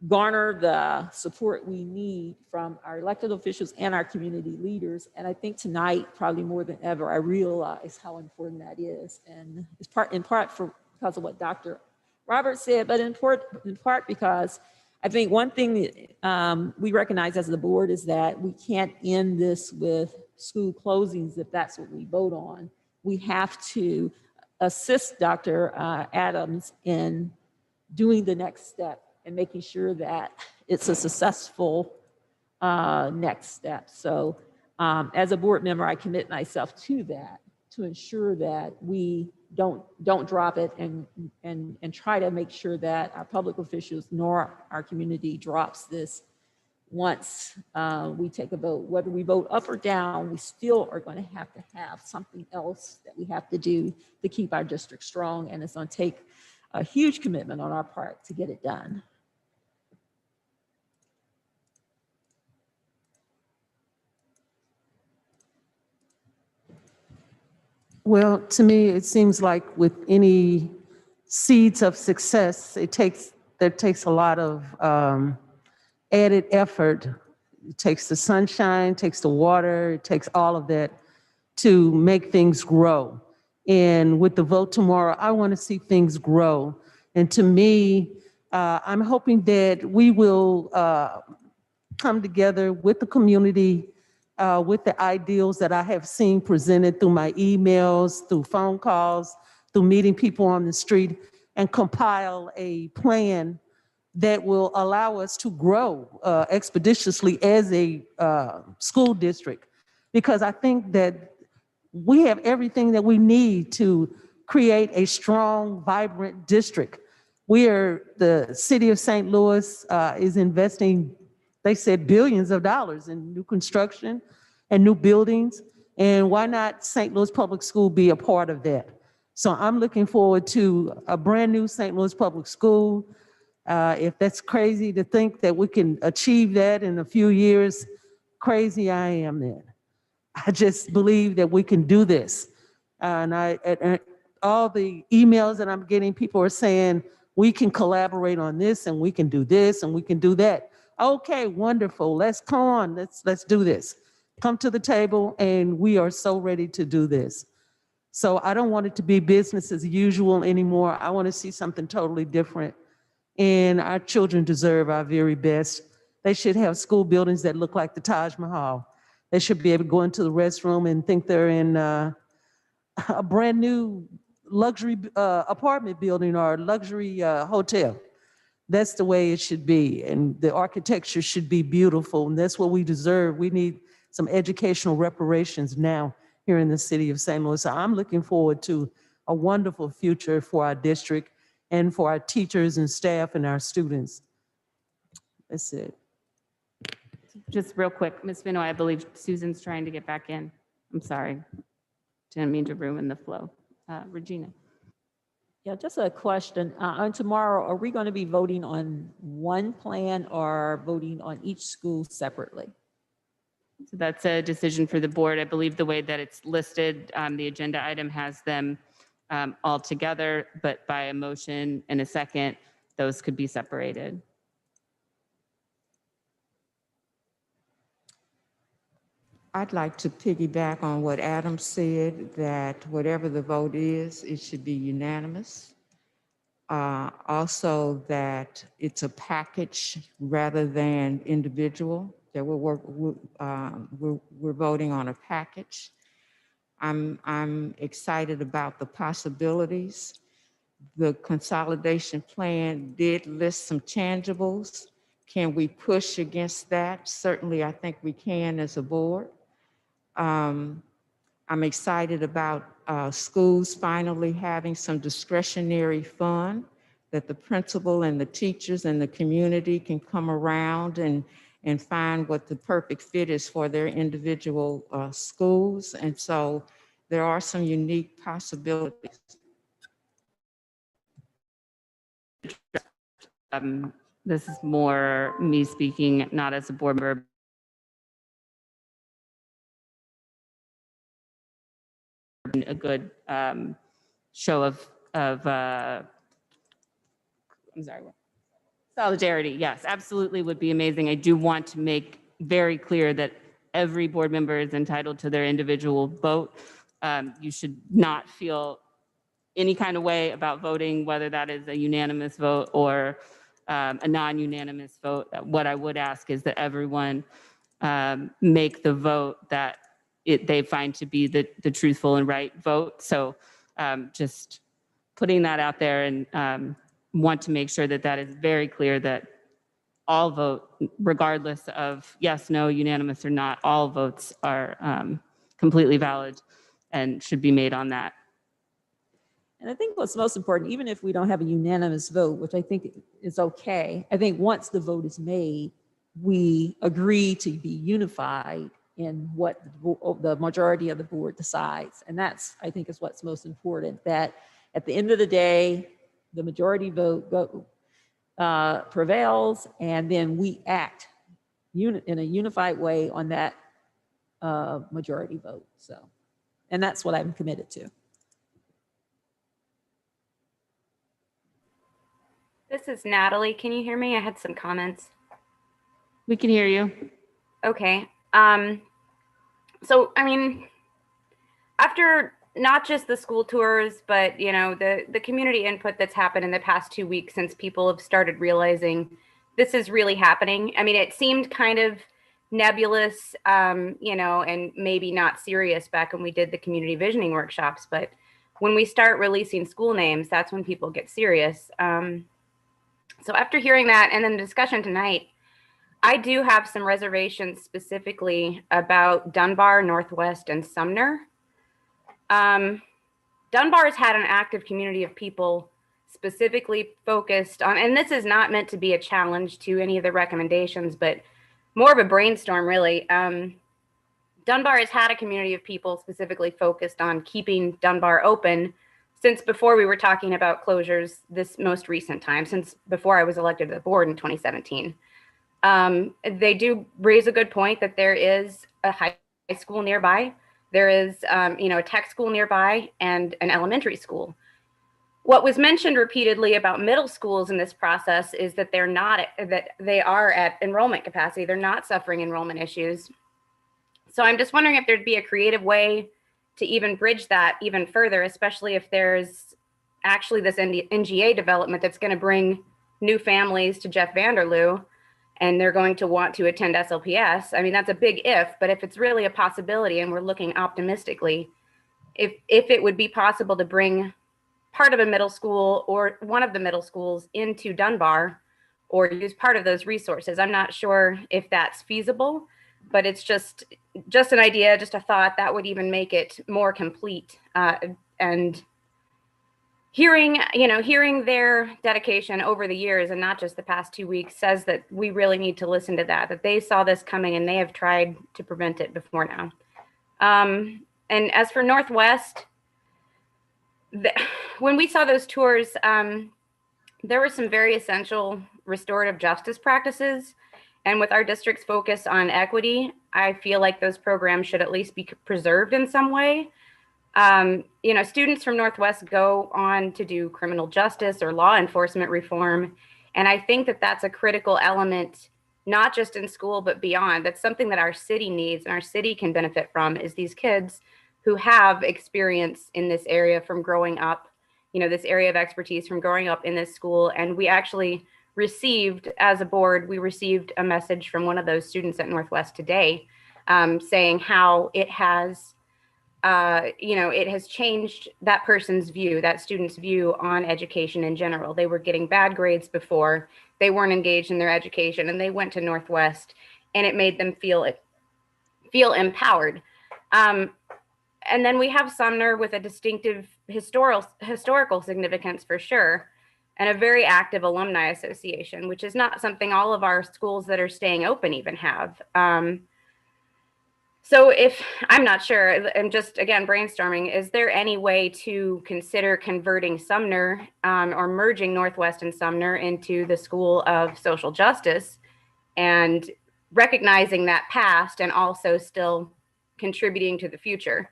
S6: garner the support we need from our elected officials and our community leaders. And I think tonight, probably more than ever, I realize how important that is. And it's in part because of what Dr. Roberts said, but in part because I think one thing that we recognize as the board is that we can't end this with school closings if that's what we vote on. We have to assist Dr. Adams in doing the next step and making sure that it's a successful next step. So as a board member, I commit myself to that, to ensure that we don't drop it and try to make sure that our public officials nor our community drops this once we take a vote. Whether we vote up or down, we still are going to have something else that we have to do to keep our district strong, and it's going to take a huge commitment on our part to get it done.
S7: Well, to me, it seems like with any seeds of success, there takes a lot of added effort. It takes the sunshine, takes the water, it takes all of that to make things grow. And with the vote tomorrow, I want to see things grow. And to me, I'm hoping that we will come together with the community, with the ideals that I have seen presented through my emails, through phone calls, through meeting people on the street, and compile a plan that will allow us to grow expeditiously as a school district. Because I think that we have everything that we need to create a strong, vibrant district. The city of St. Louis is investing, they said, billions of dollars in new construction and new buildings. And why not St. Louis Public School be a part of that? So I'm looking forward to a brand new St. Louis Public School. If that's crazy to think that we can achieve that in a few years, crazy I am then. I just believe that we can do this. And all the emails that I'm getting, people are saying, we can collaborate on this and we can do this and we can do that. Okay, wonderful. Let's come on. Let's do this. Come to the table, and we are so ready to do this. So I don't want it to be business as usual anymore. I want to see something totally different. And our children deserve our very best. They should have school buildings that look like the Taj Mahal. They should be able to go into the restroom and think they're in a brand new luxury apartment building or luxury hotel. That's the way it should be. And the architecture should be beautiful. And that's what we deserve. We need some educational reparations now here in the city of St. Louis. So I'm looking forward to a wonderful future for our district and for our teachers and staff and our students. That's it.
S3: Just real quick, Ms. Vino, I believe Susan's trying to get back in. I'm sorry. Didn't mean to ruin the flow. Regina.
S6: Yeah, just a question. On tomorrow, are we going to be voting on one plan or voting on each school separately?
S3: So that's a decision for the board. I believe the way that it's listed, the agenda item has them all together, but by a motion and a second, those could be separated.
S5: I'd like to piggyback on what Adam said, that whatever the vote is, it should be unanimous. Also that it's a package rather than individual, that we're voting on a package. I'm excited about the possibilities. The consolidation plan did list some tangibles. Can we push against that? Certainly, I think we can as a board. I'm excited about schools finally having some discretionary fund that the principal and the teachers and the community can come around and find what the perfect fit is for their individual schools. And so there are some unique possibilities.
S3: This is more me speaking, not as a board member. A good show of I'm sorry, solidarity. Yes, absolutely would be amazing. I do want to make very clear that every board member is entitled to their individual vote. You should not feel any kind of way about voting, whether that is a unanimous vote or a non-unanimous vote. What I would ask is that everyone make the vote that they find to be the truthful and right vote. So just putting that out there, and want to make sure that that is very clear, that all vote, regardless of yes, no, unanimous or not, all votes are completely valid and should be made on that.
S6: And I think what's most important, even if we don't have a unanimous vote, which I think is okay, I think once the vote is made, we agree to be unified in what the majority of the board decides. And that's, I think, is what's most important, that at the end of the day, the majority vote prevails, and then we act in a unified way on that majority vote. So, and that's what I'm committed to.
S4: This is Natalie. Can you hear me? I had some comments.
S3: We can hear you.
S4: Okay. So, I mean, after not just the school tours, but, you know, the community input that's happened in the past 2 weeks since people have started realizing this is really happening. I mean, it seemed kind of nebulous, you know, and maybe not serious back when we did the community visioning workshops. But when we start releasing school names, that's when people get serious. So after hearing that and then the discussion tonight, I do have some reservations specifically about Dunbar, Northwest, and Sumner. Dunbar has had an active community of people specifically focused on, and this is not meant to be a challenge to any of the recommendations, but more of a brainstorm, really. Dunbar has had a community of people specifically focused on keeping Dunbar open since before we were talking about closures this most recent time, since before I was elected to the board in 2017. They do raise a good point that there is a high school nearby. There is, you know, a tech school nearby and an elementary school. What was mentioned repeatedly about middle schools in this process is that they're not, that they are at enrollment capacity. They're not suffering enrollment issues. So I'm just wondering if there'd be a creative way to even bridge that even further, especially if there's actually this NGA development that's going to bring new families to Jeff Vanderloo, and they're going to want to attend SLPS. I mean, that's a big if, but if it's really a possibility and we're looking optimistically, if it would be possible to bring part of a middle school or one of the middle schools into Dunbar or use part of those resources. I'm not sure if that's feasible, but it's just an idea, just a thought that would even make it more complete. And hearing their dedication over the years and not just the past 2 weeks says that we really need to listen to that they saw this coming and they have tried to prevent it before now. And as for Northwest, when we saw those tours, there were some very essential restorative justice practices. And with our district's focus on equity, I feel like those programs should at least be preserved in some way. You know, students from Northwest go on to do criminal justice or law enforcement reform. And I think that that's a critical element, not just in school, but beyond. That's something that our city needs and our city can benefit from, is these kids who have experience in this area from growing up, you know, this area of expertise from growing up in this school. And we actually received, as a board, we received a message from one of those students at Northwest today, saying how it has, you know, it has changed that person's view, that student's view on education in general. They were getting bad grades before, they weren't engaged in their education, and they went to Northwest, and it made them feel empowered. And then we have Sumner with a distinctive historical significance for sure, and a very active alumni association, which is not something all of our schools that are staying open even have. So if, I'm not sure, I'm just, again, brainstorming, is there any way to consider converting Sumner or merging Northwest and Sumner into the School of Social Justice and recognizing that past and also still contributing to the future?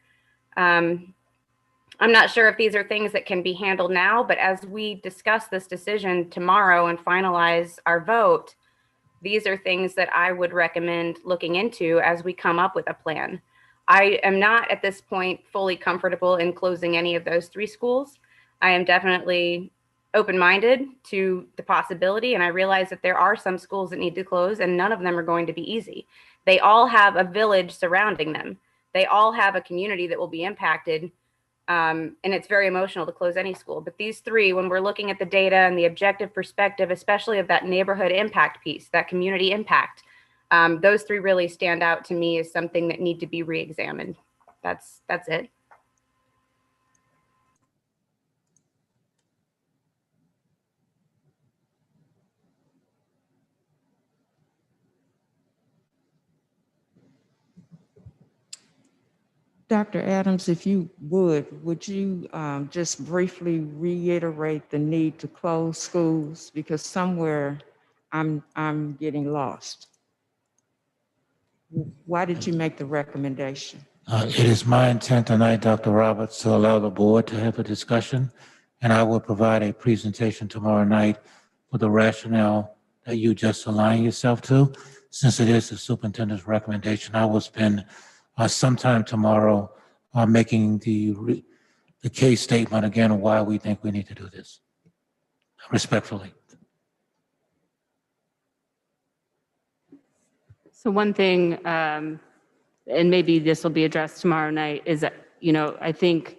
S4: I'm not sure if these are things that can be handled now, but as we discuss this decision tomorrow and finalize our vote, these are things that I would recommend looking into as we come up with a plan. I am not at this point fully comfortable in closing any of those 3 schools. I am definitely open-minded to the possibility, and I realize that there are some schools that need to close, and none of them are going to be easy. They all have a village surrounding them. They all have a community that will be impacted And it's very emotional to close any school. But these three, when we're looking at the data and the objective perspective, especially of that neighborhood impact piece, that community impact, those three really stand out to me as something that need to be re-examined. That's it.
S5: Dr. Adams, if you would you just briefly reiterate the need to close schools? Because somewhere I'm getting lost. Why did you make the recommendation?
S2: It is my intent tonight, Dr. Roberts, to allow the board to have a discussion, and I will provide a presentation tomorrow night for the rationale that you just aligned yourself to. Since it is the superintendent's recommendation, I will spend sometime tomorrow making the case statement again of why we think we need to do this, respectfully.
S3: So one thing, and maybe this will be addressed tomorrow night, is that, I think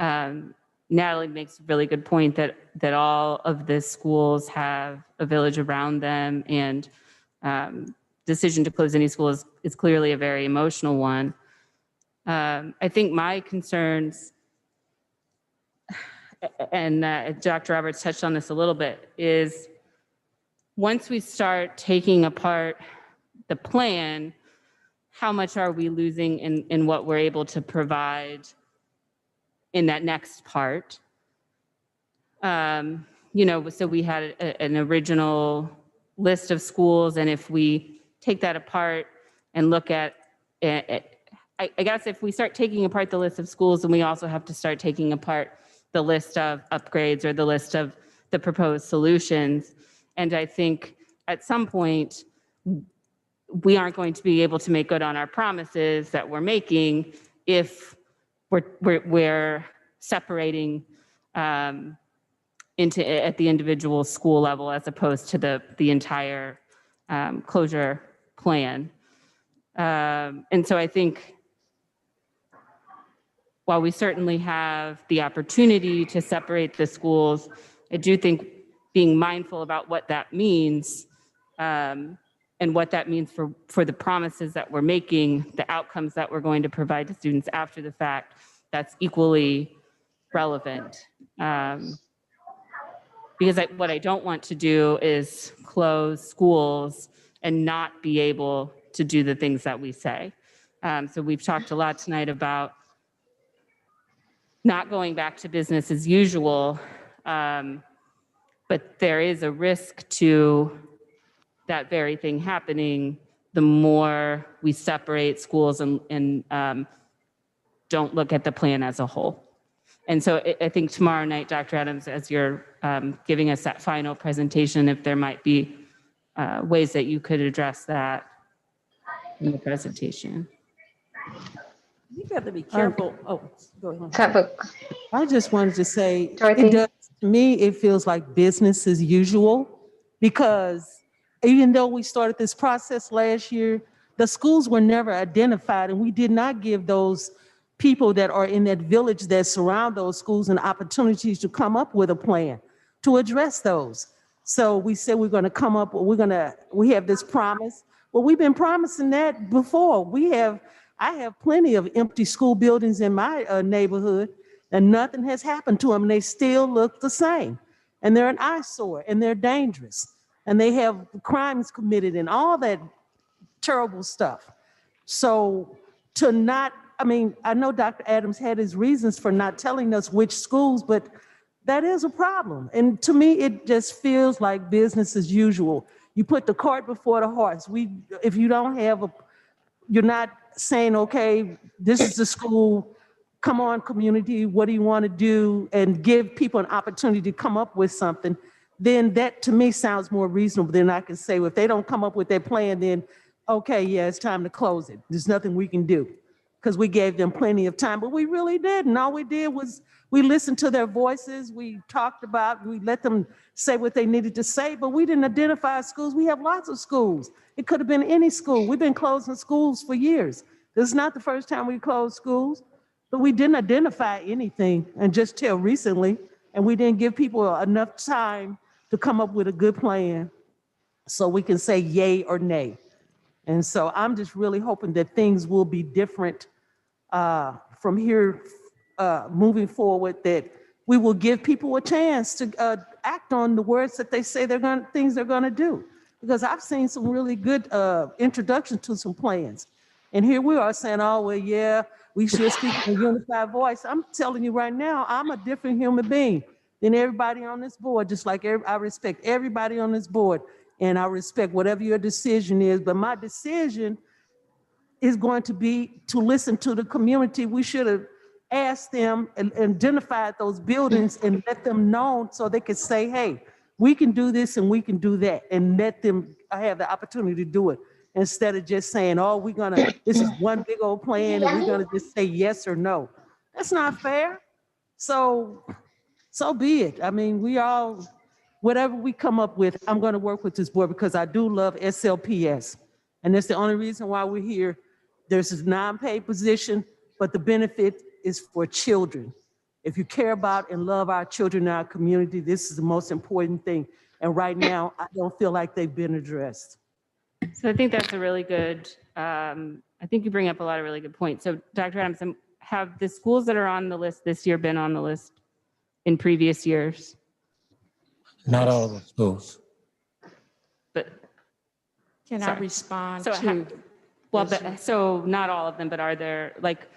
S3: Natalie makes a really good point that all of the schools have a village around them, and decision to close any school is clearly a very emotional one. I think my concerns, and Dr. Roberts touched on this a little bit, is once we start taking apart the plan, how much are we losing in what we're able to provide in that next part? So we had an original list of schools, and if we take that apart and look at it, I guess if we start taking apart the list of schools, then we also have to start taking apart the list of upgrades or the list of the proposed solutions. And I think at some point, we aren't going to be able to make good on our promises that we're making if we're separating into at the individual school level as opposed to the entire closure plan. And so I think while we certainly have the opportunity to separate the schools, I do think being mindful about what that means and what that means for the promises that we're making, the outcomes that we're going to provide to students after the fact, that's equally relevant. Because what I don't want to do is close schools and not be able to do the things that we say. So we've talked a lot tonight about not going back to business as usual, but there is a risk to that very thing happening the more we separate schools and don't look at the plan as a whole. And so I think tomorrow night, Dr. Adams, as you're giving us that final presentation, if there might be ways that you could address that in the presentation.
S6: You have to be careful. Oh, go ahead.
S7: I just wanted to say, it does, to me, it feels like business as usual, because even though we started this process last year, the schools were never identified, and we did not give those people that are in that village that surround those schools an opportunity to come up with a plan to address those. So we said we're going to come up, we have this promise. Well, we've been promising that before. I have plenty of empty school buildings in my neighborhood, and nothing has happened to them. And they still look the same, and they're an eyesore, and they're dangerous, and they have crimes committed and all that terrible stuff. So to not, I know Dr. Adams had his reasons for not telling us which schools, but that is a problem. And to me, it just feels like business as usual. You put the cart before the horse. If you don't have you're not saying, okay, this is the school, come on, community, what do you want to do? And give people an opportunity to come up with something, then that to me sounds more reasonable than I can say, well, if they don't come up with their plan, then okay, yeah, it's time to close it. There's nothing we can do, because we gave them plenty of time, but we really didn't. All we did was we listened to their voices, we let them say what they needed to say, but we didn't identify schools. We have lots of schools. It could have been any school. We've been closing schools for years. This is not the first time we closed schools. But we didn't identify anything until recently, and we didn't give people enough time to come up with a good plan so we can say yay or nay. And so I'm just really hoping that things will be different from here moving forward, that we will give people a chance to act on the words that they say things they're gonna do. Because I've seen some really good introductions to some plans. And here we are saying, oh, well, yeah, we should speak in a unified voice. I'm telling you right now, I'm a different human being than everybody on this board, just like I respect everybody on this board, and I respect whatever your decision is, but my decision is going to be to listen to the community. We should have asked them and identified those buildings and let them know so they could say, hey, we can do this and we can do that, and let them have the opportunity to do it, instead of just saying, oh, this is one big old plan and we're gonna just say yes or no. That's not fair. So be it. I mean, whatever we come up with, I'm gonna work with this board because I do love SLPS. And that's the only reason why we're here. There's this non-paid position, but the benefit is for children. If you care about and love our children in our community, this is the most important thing. And right now, I don't feel like they've been addressed.
S3: So I think that's a really good, I think you bring up a lot of really good points. So Dr. Adams, have the schools that are on the list this year been on the list in previous years?
S2: Not all of the schools.
S3: But
S5: Can
S3: sorry.
S5: I respond
S3: So
S5: to?
S3: so not all of them, but are there, like,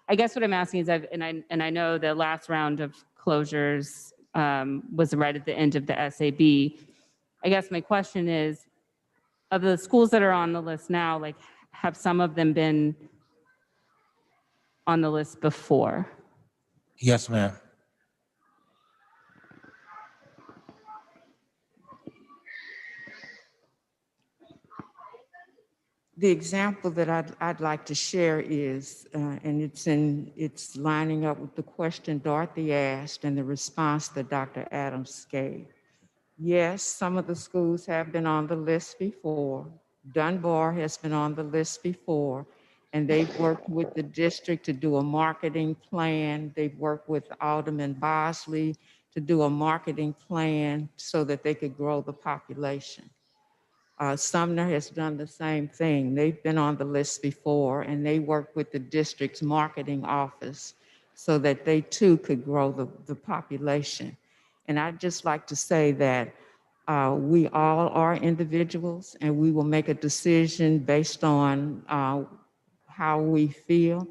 S3: I guess what I'm asking is, I know the last round of closures was right at the end of the SAB. I guess my question is, of the schools that are on the list now, like, have some of them been on the list before?
S2: Yes, ma'am.
S5: The example that I'd like to share is, and it's lining up with the question Dorothy asked and the response that Dr. Adams gave. Yes, some of the schools have been on the list before. Dunbar has been on the list before, and they've worked with the district to do a marketing plan. They've worked with Alderman Bosley to do a marketing plan so that they could grow the population. Sumner has done the same thing. They've been on the list before, and they work with the district's marketing office so that they too could grow the population. And I'd just like to say that we all are individuals, and we will make a decision based on how we feel.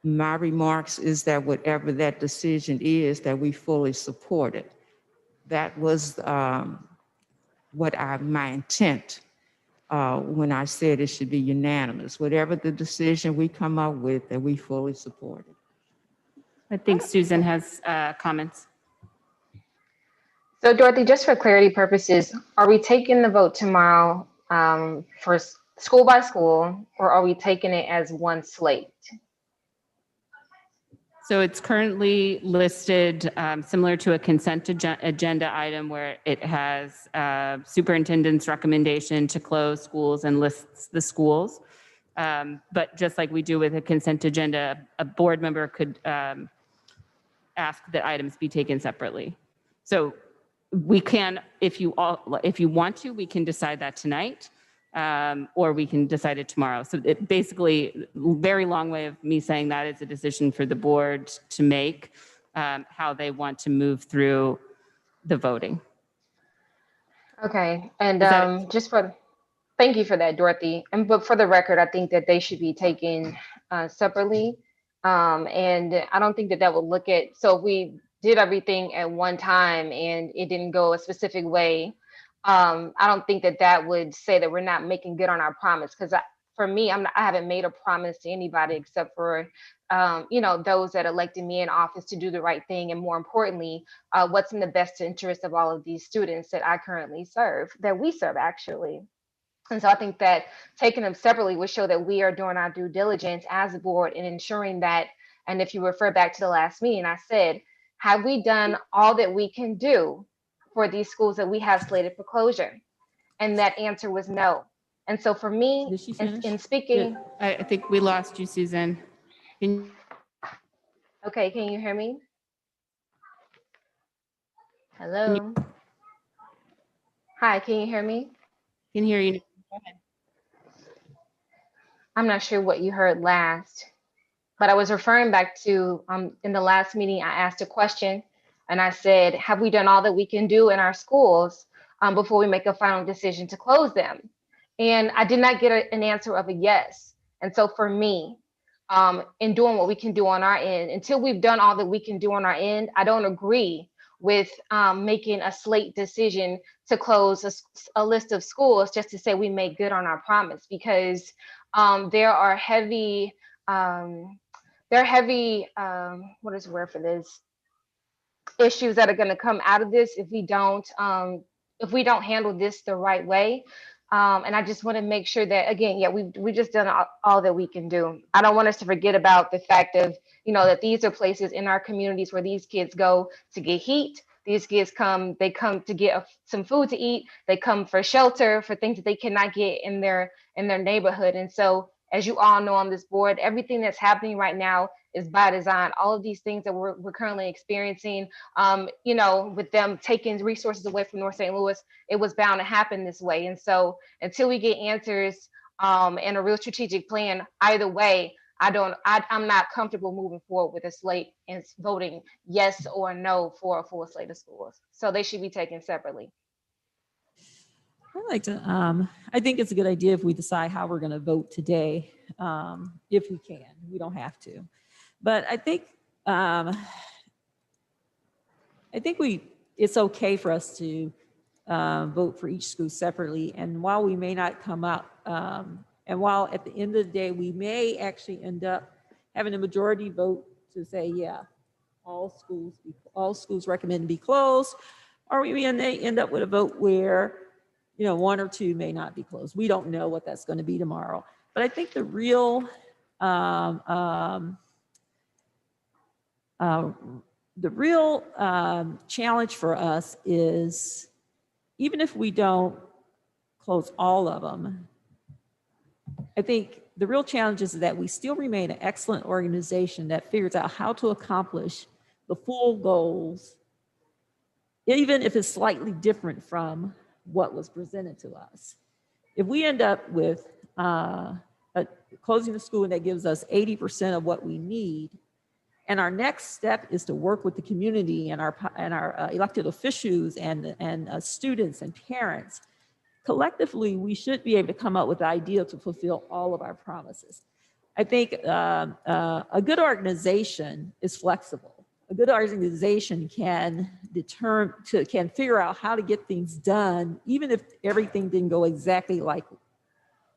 S5: My remarks is that whatever that decision is, that we fully support it. That was my intent when I said it should be unanimous. Whatever the decision we come up with, that we fully support it.
S3: I think Susan has comments.
S1: So Dorothy, just for clarity purposes, are we taking the vote tomorrow for school by school, or are we taking it as one slate?
S3: So it's currently listed similar to a consent agenda item where it has superintendent's recommendation to close schools and lists the schools. But just like we do with a consent agenda, a board member could ask that items be taken separately. So we can, if you want to, we can decide that tonight. Or we can decide it tomorrow. So it basically, very long way of me saying that is a decision for the board to make, how they want to move through the voting.
S1: Okay, and thank you for that, Dorothy. But for the record, I think that they should be taken separately. And I don't think that will look at, so if we did everything at one time and it didn't go a specific way, I don't think that would say that we're not making good on our promise. Because for me, I haven't made a promise to anybody except for, those that elected me in office to do the right thing. And more importantly, what's in the best interest of all of these students that I currently serve, that we serve actually. And so I think that taking them separately would show that we are doing our due diligence as a board in ensuring that, and if you refer back to the last meeting, I said, have we done all that we can do for these schools that we have slated for closure? And that answer was no. And so for me, in speaking,
S3: I think we lost you, Susan.
S1: Okay, can you hear me? Hello? Hi, can you hear me?
S3: Can hear you.
S1: I'm not sure what you heard last, but I was referring back to in the last meeting, I asked a question and I said, have we done all that we can do in our schools before we make a final decision to close them? And I did not get an answer of a yes. And so for me, in doing what we can do on our end, until we've done all that we can do on our end, I don't agree with making a slate decision to close a list of schools just to say we made good on our promise, because there are heavy, what is the word for this? Issues that are going to come out of this if we don't handle this the right way. And I just want to make sure that, again, yeah, we just done all that we can do. I don't want us to forget about the fact of, that these are places in our communities where these kids go to get heat. These kids they come to get some food to eat. They come for shelter, for things that they cannot get in their neighborhood. And so, as you all know on this board, everything that's happening right now is by design. All of these things that we're currently experiencing, with them taking resources away from North St. Louis, it was bound to happen this way. And so until we get answers and a real strategic plan, either way, I'm not comfortable moving forward with a slate and voting yes or no for a full slate of schools. So they should be taken separately.
S6: I'd like to, I think it's a good idea if we decide how we're going to vote today, if we can. We don't have to. But I think it's okay for us to vote for each school separately. And while we may not come up, and while at the end of the day, we may actually end up having a majority vote to say, yeah, all schools recommend to be closed, or we may end up with a vote where, one or two may not be closed. We don't know what that's going to be tomorrow. But I think the real challenge for us is, even if we don't close all of them, I think the real challenge is that we still remain an excellent organization that figures out how to accomplish the full goals, even if it's slightly different from what was presented to us. If we end up with closing the school and that gives us 80% of what we need, and our next step is to work with the community and our elected officials and students and parents, collectively, we should be able to come up with the idea to fulfill all of our promises. I think a good organization is flexible. A good organization can figure out how to get things done, even if everything didn't go exactly like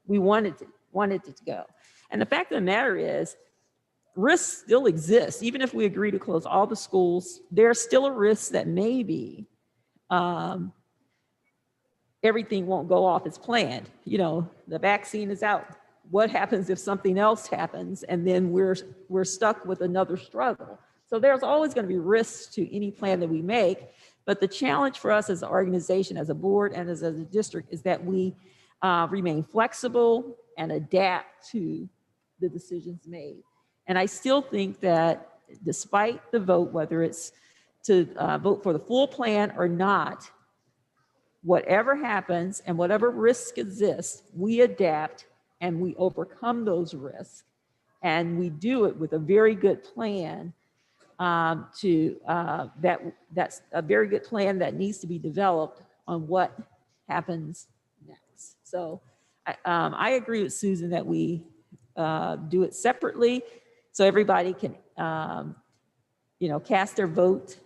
S6: we wanted it to go. And the fact of the matter is, risks still exist. Even if we agree to close all the schools, there's still a risk that maybe everything won't go off as planned. The vaccine is out. What happens if something else happens and then we're stuck with another struggle? So there's always going to be risks to any plan that we make. But the challenge for us as an organization, as a board, and as a district is that we remain flexible and adapt to the decisions made. And I still think that despite the vote, whether it's to vote for the full plan or not, whatever happens and whatever risks exist, we adapt and we overcome those risks. And we do it with a very good plan that's a very good plan that needs to be developed on what happens next. So I agree with Susan that we do it separately so everybody can cast their vote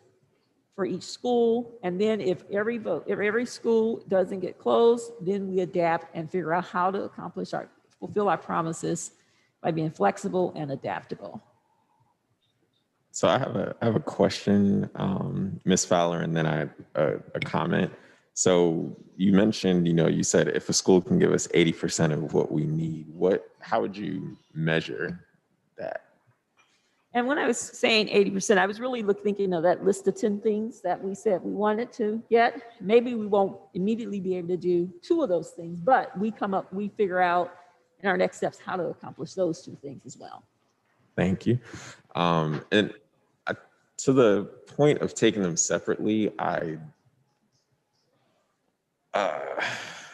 S6: for each school. And then if every school doesn't get closed, then we adapt and figure out how to fulfill our promises by being flexible and adaptable.
S8: So I have a question, Ms. Fowler, and then I have a comment. So you mentioned, you said if a school can give us 80% of what we need, how would you measure that?
S6: And when I was saying 80%, I was really thinking of that list of 10 things that we said we wanted to get. Maybe we won't immediately be able to do 2 of those things, but we figure out in our next steps how to accomplish those 2 things as well.
S8: Thank you. And to the point of taking them separately,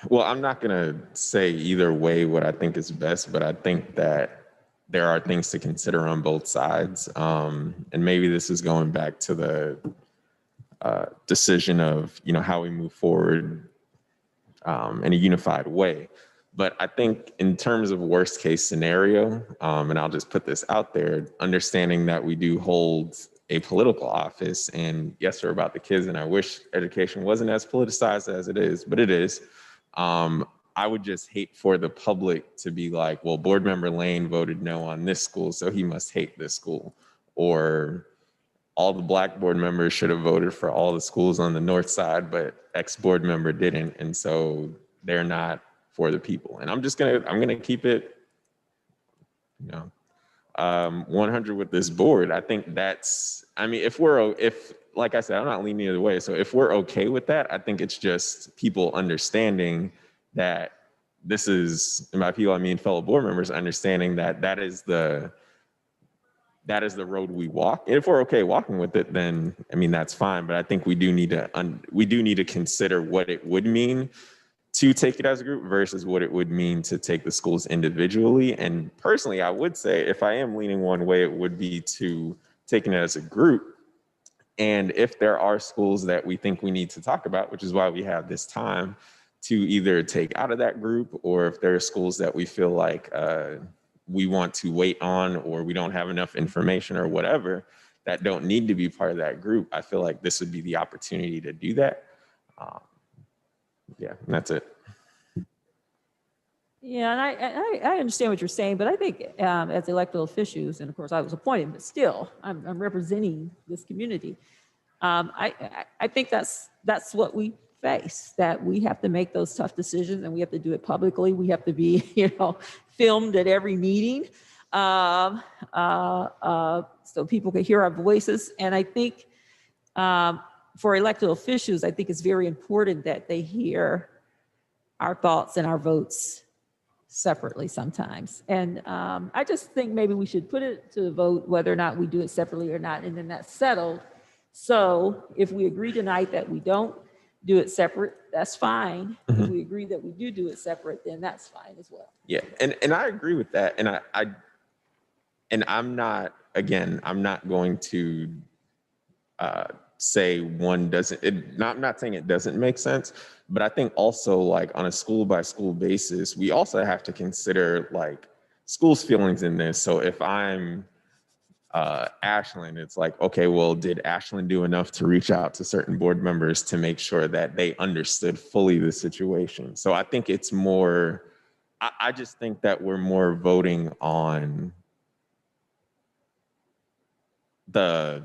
S8: well, I'm not gonna say either way what I think is best, but I think that there are things to consider on both sides. And maybe this is going back to the decision of, how we move forward in a unified way. But I think in terms of worst case scenario, and I'll just put this out there, understanding that we do hold a political office, and yes, we're about the kids, and I wish education wasn't as politicized as it is, but it is. I would just hate for the public to be like, well, board member Lane voted no on this school, so he must hate this school. Or all the Black board members should have voted for all the schools on the north side, but X board member didn't. And so they're not for the people. And I'm gonna keep it, 100 with this board. I think that's, if like I said, I'm not leaning either way. So if we're okay with that, I think it's just people understanding that this is, and by people, I mean fellow board members, understanding that that is the road we walk. And if we're okay walking with it, then, that's fine. But I think we do need to consider what it would mean to take it as a group versus what it would mean to take the schools individually. And personally, I would say if I am leaning one way, it would be to taking it as a group. And if there are schools that we think we need to talk about, which is why we have this time, to either take out of that group, or if there are schools that we feel like we want to wait on, or we don't have enough information or whatever, that don't need to be part of that group, I feel like this would be the opportunity to do that. Yeah, and that's it.
S6: Yeah, and I understand what you're saying, but I think as elected officials, and of course I was appointed, but still I'm representing this community. I think that's what we face, that we have to make those tough decisions, and we have to do it publicly. We have to be, filmed at every meeting, so people can hear our voices. And I think for elected officials, I think it's very important that they hear our thoughts and our votes separately sometimes. And I just think maybe we should put it to the vote whether or not we do it separately or not, and then that's settled. So if we agree tonight that we don't do it separate, that's fine. Mm-hmm. If we agree that we do it separate, then that's fine as well.
S8: Yeah, and I agree with that. And I'm not going to say one doesn't, I'm not saying it doesn't make sense, but I think also, like, on a school by school basis, we also have to consider like schools' feelings in this. So if I'm Ashland, it's like, okay, well, did Ashland do enough to reach out to certain board members to make sure that they understood fully the situation? So I think it's more, I just think that we're more voting on the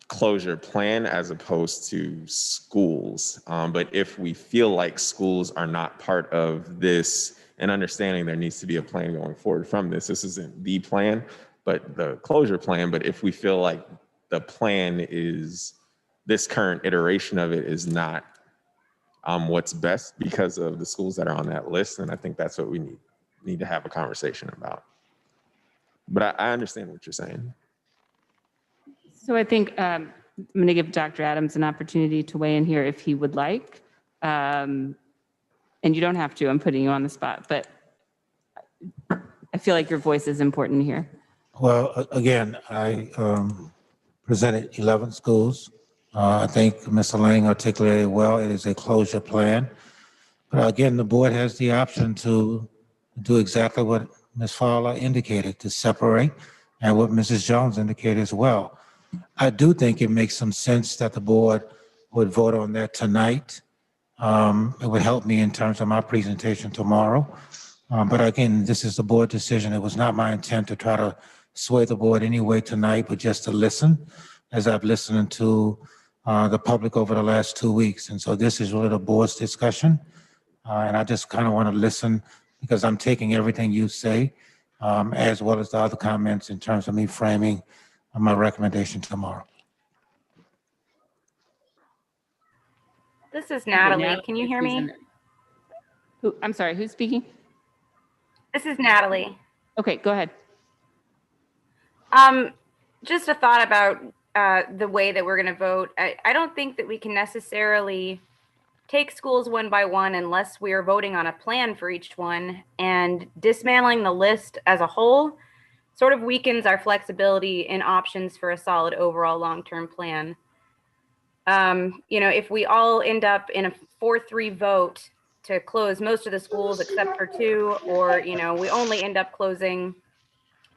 S8: closure plan as opposed to schools. But if we feel like schools are not part of this, and understanding there needs to be a plan going forward from this isn't the plan, but the closure plan. But if we feel like the plan is, this current iteration of it is not what's best because of the schools that are on that list, then I think that's what we need to have a conversation about. But I understand what you're saying.
S3: So I think I'm going to give Dr. Adams an opportunity to weigh in here if he would like. And you don't have to, I'm putting you on the spot, but I feel like your voice is important here.
S2: Well, again, I presented 11 schools. I think Mr. Lang articulated well. It is a closure plan. But again, the board has the option to do exactly what Ms. Fowler indicated, to separate, and what Mrs. Jones indicated as well. I do think it makes some sense that the board would vote on that tonight. It would help me in terms of my presentation tomorrow. But again, this is the board decision. It was not my intent to try to sway the board anyway tonight, but just to listen, as I've listened to the public over the last 2 weeks. And so this is really the board's discussion. And I just kind of want to listen, because I'm taking everything you say, as well as the other comments in terms of me framing my recommendation tomorrow.
S4: This is Natalie. Can you hear me?
S3: I'm sorry, who's speaking?
S4: This is Natalie.
S3: Okay, go ahead.
S4: Just a thought about the way that we're going to vote. I don't think that we can necessarily take schools one by one unless we are voting on a plan for each one, and dismantling the list as a whole sort of weakens our flexibility in options for a solid overall long-term plan. If we all end up in a 4-3 vote to close most of the schools except for 2, or, we only end up closing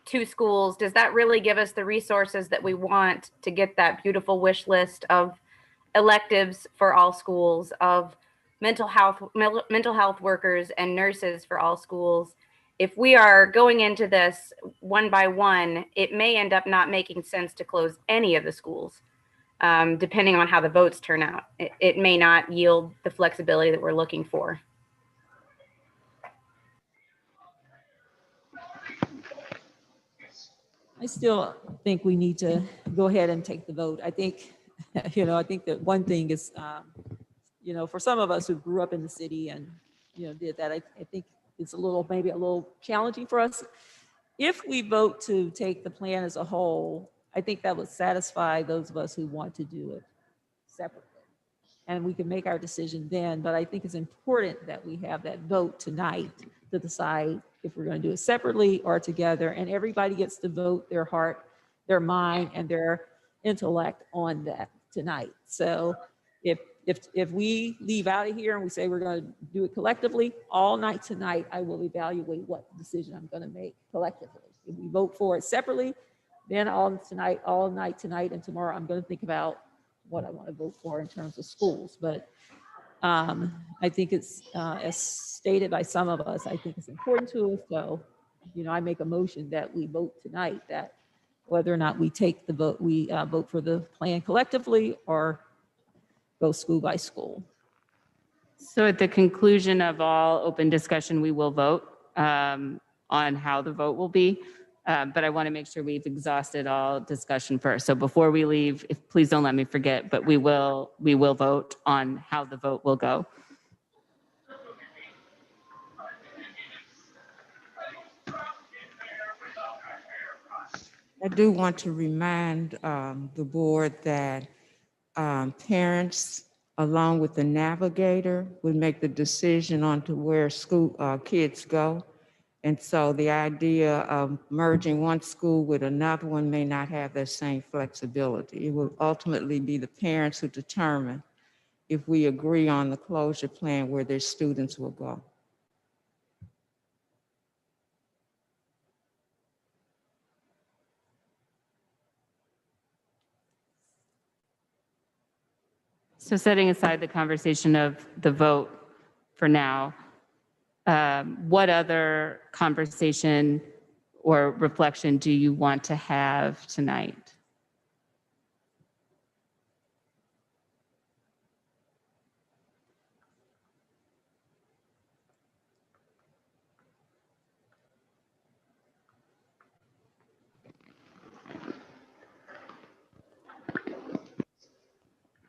S4: 2 schools, does that really give us the resources that we want to get that beautiful wish list of electives for all schools, of mental health workers and nurses for all schools? If we are going into this one by one, it may end up not making sense to close any of the schools. Depending on how the votes turn out, it may not yield the flexibility that we're looking for.
S6: I still think we need to go ahead and take the vote. I think, I think that one thing is, for some of us who grew up in the city and, did that, I think it's maybe a little challenging for us. If we vote to take the plan as a whole, I think that would satisfy those of us who want to do it separately. And we can make our decision then, but I think it's important that we have that vote tonight to decide if we're going to do it separately or together, and everybody gets to vote their heart, their mind, and their intellect on that tonight. So if we leave out of here and we say we're going to do it collectively, all night tonight, I will evaluate what decision I'm going to make collectively. If we vote for it separately, then all night tonight, and tomorrow, I'm going to think about what I want to vote for in terms of schools. But I think it's, as stated by some of us, I think it's important to us. So, I make a motion that we vote tonight that whether or not we take the vote, we vote for the plan collectively or go school by school.
S3: So at the conclusion of all open discussion, we will vote on how the vote will be. But I want to make sure we've exhausted all discussion first. So before we leave, please don't let me forget, but we will vote on how the vote will go.
S5: I do want to remind the board that parents, along with the navigator, would make the decision on to where school kids go. And so the idea of merging one school with another one may not have that same flexibility. It will ultimately be the parents who determine if we agree on the closure plan where their students will go.
S3: So setting aside the conversation of the vote for now, what other conversation or reflection do you want to have tonight?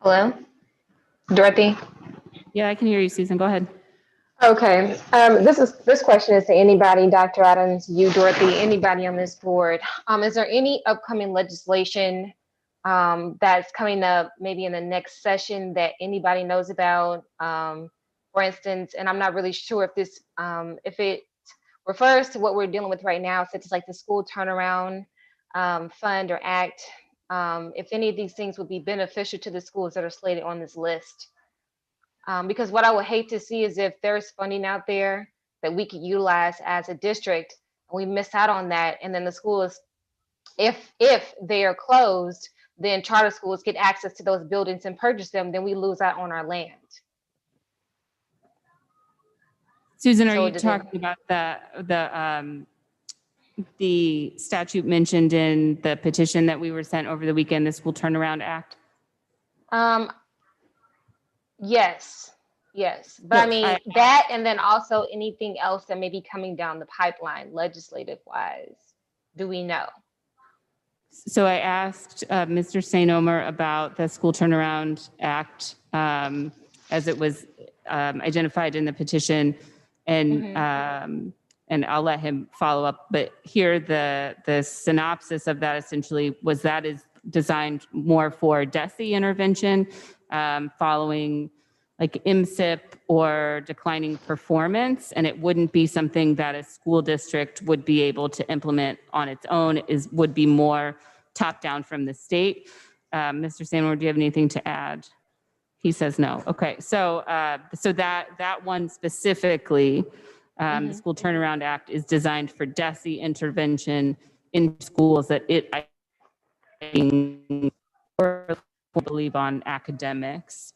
S1: Hello, Dorothy.
S3: Yeah, I can hear you, Susan. Go ahead.
S1: Okay, this question is to anybody, Dr. Adams, you, Dorothy, anybody on this board. Is there any upcoming legislation that's coming up maybe in the next session that anybody knows about? For instance, and I'm not really sure if this, if it refers to what we're dealing with right now, such as like the school turnaround fund or act, if any of these things would be beneficial to the schools that are slated on this list. Because what I would hate to see is if there's funding out there that we could utilize as a district, and we miss out on that, and then the schools, if they are closed, then charter schools get access to those buildings and purchase them, then we lose out on our land.
S3: Susan, are you talking about the statute mentioned in the petition that we were sent over the weekend, the School Turnaround Act?
S1: Yes, but I mean that, and then also anything else that may be coming down the pipeline legislative wise. Do we know?
S3: So I asked Mr. St. Omer about the School Turnaround Act as it was identified in the petition, and I'll let him follow up. But here, the synopsis of that essentially was that is designed more for DESE intervention, following like IMSIP or declining performance, and it wouldn't be something that a school district would be able to implement on its own. Would be more top down from the state. Mr. Sandor, do you have anything to add? He says no. Okay, so that one specifically, the School Turnaround Act is designed for DESE intervention in schools that I believe on academics,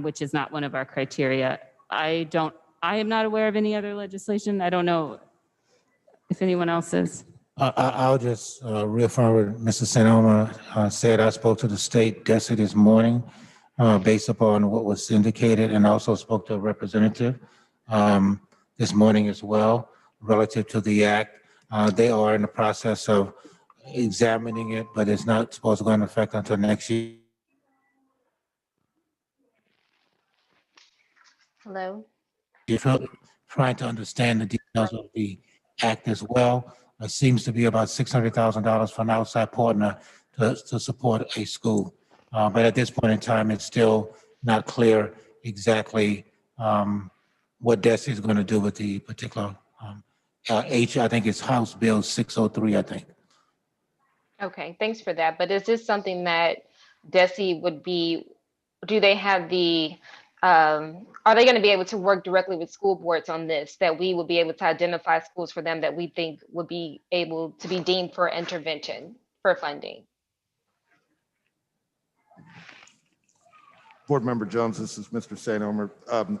S3: which is not one of our criteria. I am not aware of any other legislation. I don't know if anyone else is.
S2: I'll just reaffirm what Mr. St. Omer said. I spoke to the state DESE this morning based upon what was indicated, and also spoke to a representative this morning as well relative to the act. They are in the process of examining it, but it's not supposed to go into effect until next year.
S1: Hello?
S2: You're trying to understand the details of the act as well. It seems to be about $600,000 for an outside partner to support a school. But at this point in time, it's still not clear exactly what DESE is going to do with the particular I think it's House Bill 603, I think.
S1: Okay, thanks for that. But is this something that DESE would be, do they have the, are they going to be able to work directly with school boards on this, that we will be able to identify schools for them that we think would be able to be deemed for intervention for funding?
S9: Board Member Jones, this is Mr. St. Omer.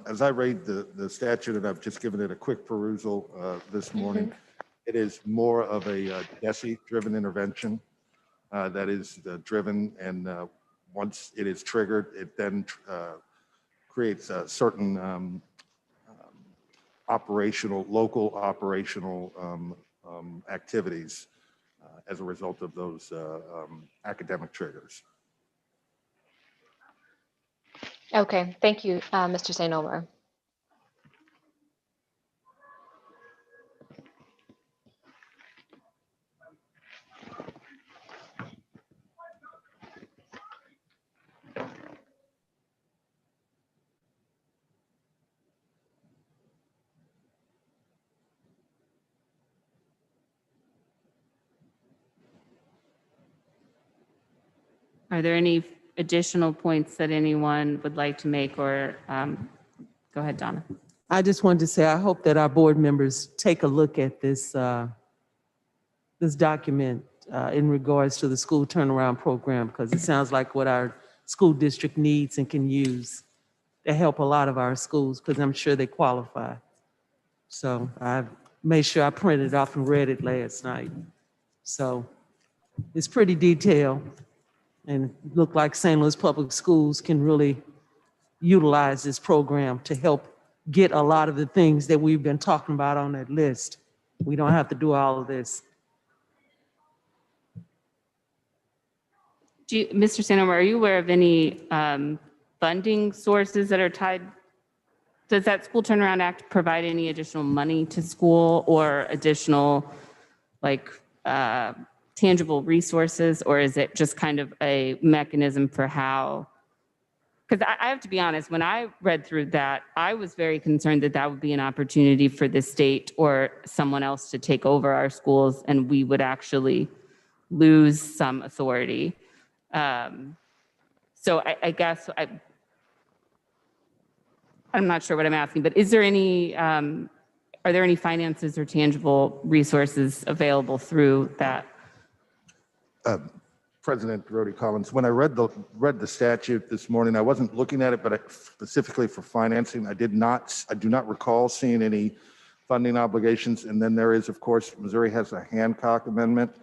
S9: As I read the statute, and I've just given it a quick perusal this morning, it is more of a DESE-driven intervention that is driven, and once it is triggered, it then creates certain local operational activities as a result of those academic triggers.
S1: Okay, thank you, Mr. St. Omer.
S3: Are there any additional points that anyone would like to make, or go ahead, Donna.
S7: I just wanted to say, I hope that our board members take a look at this, this document in regards to the school turnaround program, because it sounds like what our school district needs and can use to help a lot of our schools, because I'm sure they qualify. So I made sure I printed it off and read it last night. So it's pretty detailed, and it looked like St. Louis Public Schools can really utilize this program to help get a lot of the things that we've been talking about on that list. We don't have to do all of this.
S3: Mr. St. Omer, are you aware of any funding sources that are tied? Does that School Turnaround Act provide any additional money to school or additional tangible resources, or is it just kind of a mechanism for how? Because I have to be honest, when I read through that, I was very concerned that that would be an opportunity for the state or someone else to take over our schools, and we would actually lose some authority. So I guess I'm not sure what I'm asking, but is there any, are there any finances or tangible resources available through that?
S9: President Rody Collins, when I read the statute this morning, I wasn't looking at it, but specifically for financing, I do not recall seeing any funding obligations. And then there is, of course, Missouri has a Hancock Amendment.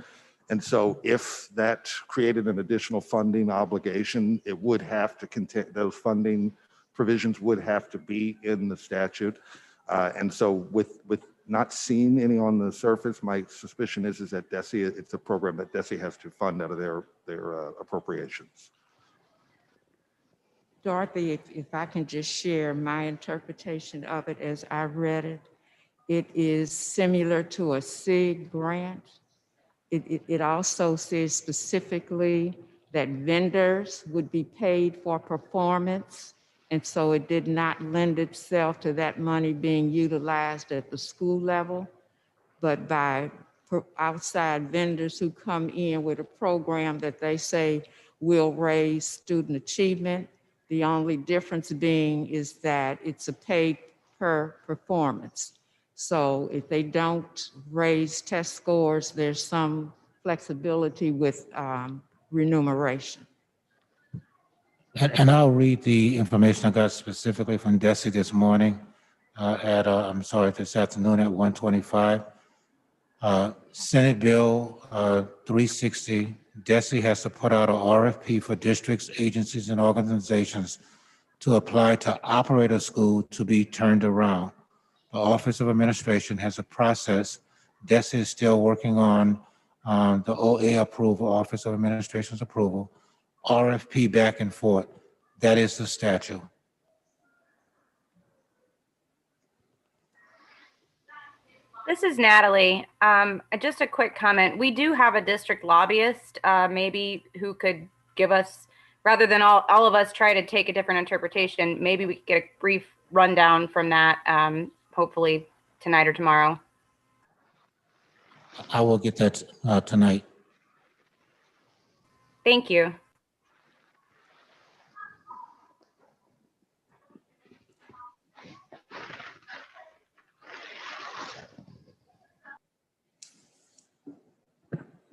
S9: And so if that created an additional funding obligation, it would have to contain, those funding provisions would have to be in the statute. And so with not seeing any on the surface, my suspicion is that DESE, it's a program that DESE has to fund out of their appropriations.
S5: Dorothy, if I can just share my interpretation of it as I read it, it is similar to a SIG grant. It also says specifically that vendors would be paid for performance. And so it did not lend itself to that money being utilized at the school level, but by outside vendors who come in with a program that they say will raise student achievement. The only difference being is that it's a paid per performance. So if they don't raise test scores, there's some flexibility with remuneration.
S2: And I'll read the information I got specifically from Desi this morning this afternoon at 1:25. Senate Bill 360, DESE has to put out an RFP for districts, agencies, and organizations to apply to operate a school to be turned around. The Office of Administration has a process. DESE is still working on the OA approval, Office of Administration's approval, RFP back and forth. That is the statute.
S4: This is Natalie. Just a quick comment. We do have a district lobbyist, maybe who could give us, rather than all of us try to take a different interpretation, maybe we could get a brief rundown from that, hopefully tonight or tomorrow.
S2: I will get that tonight.
S4: Thank you.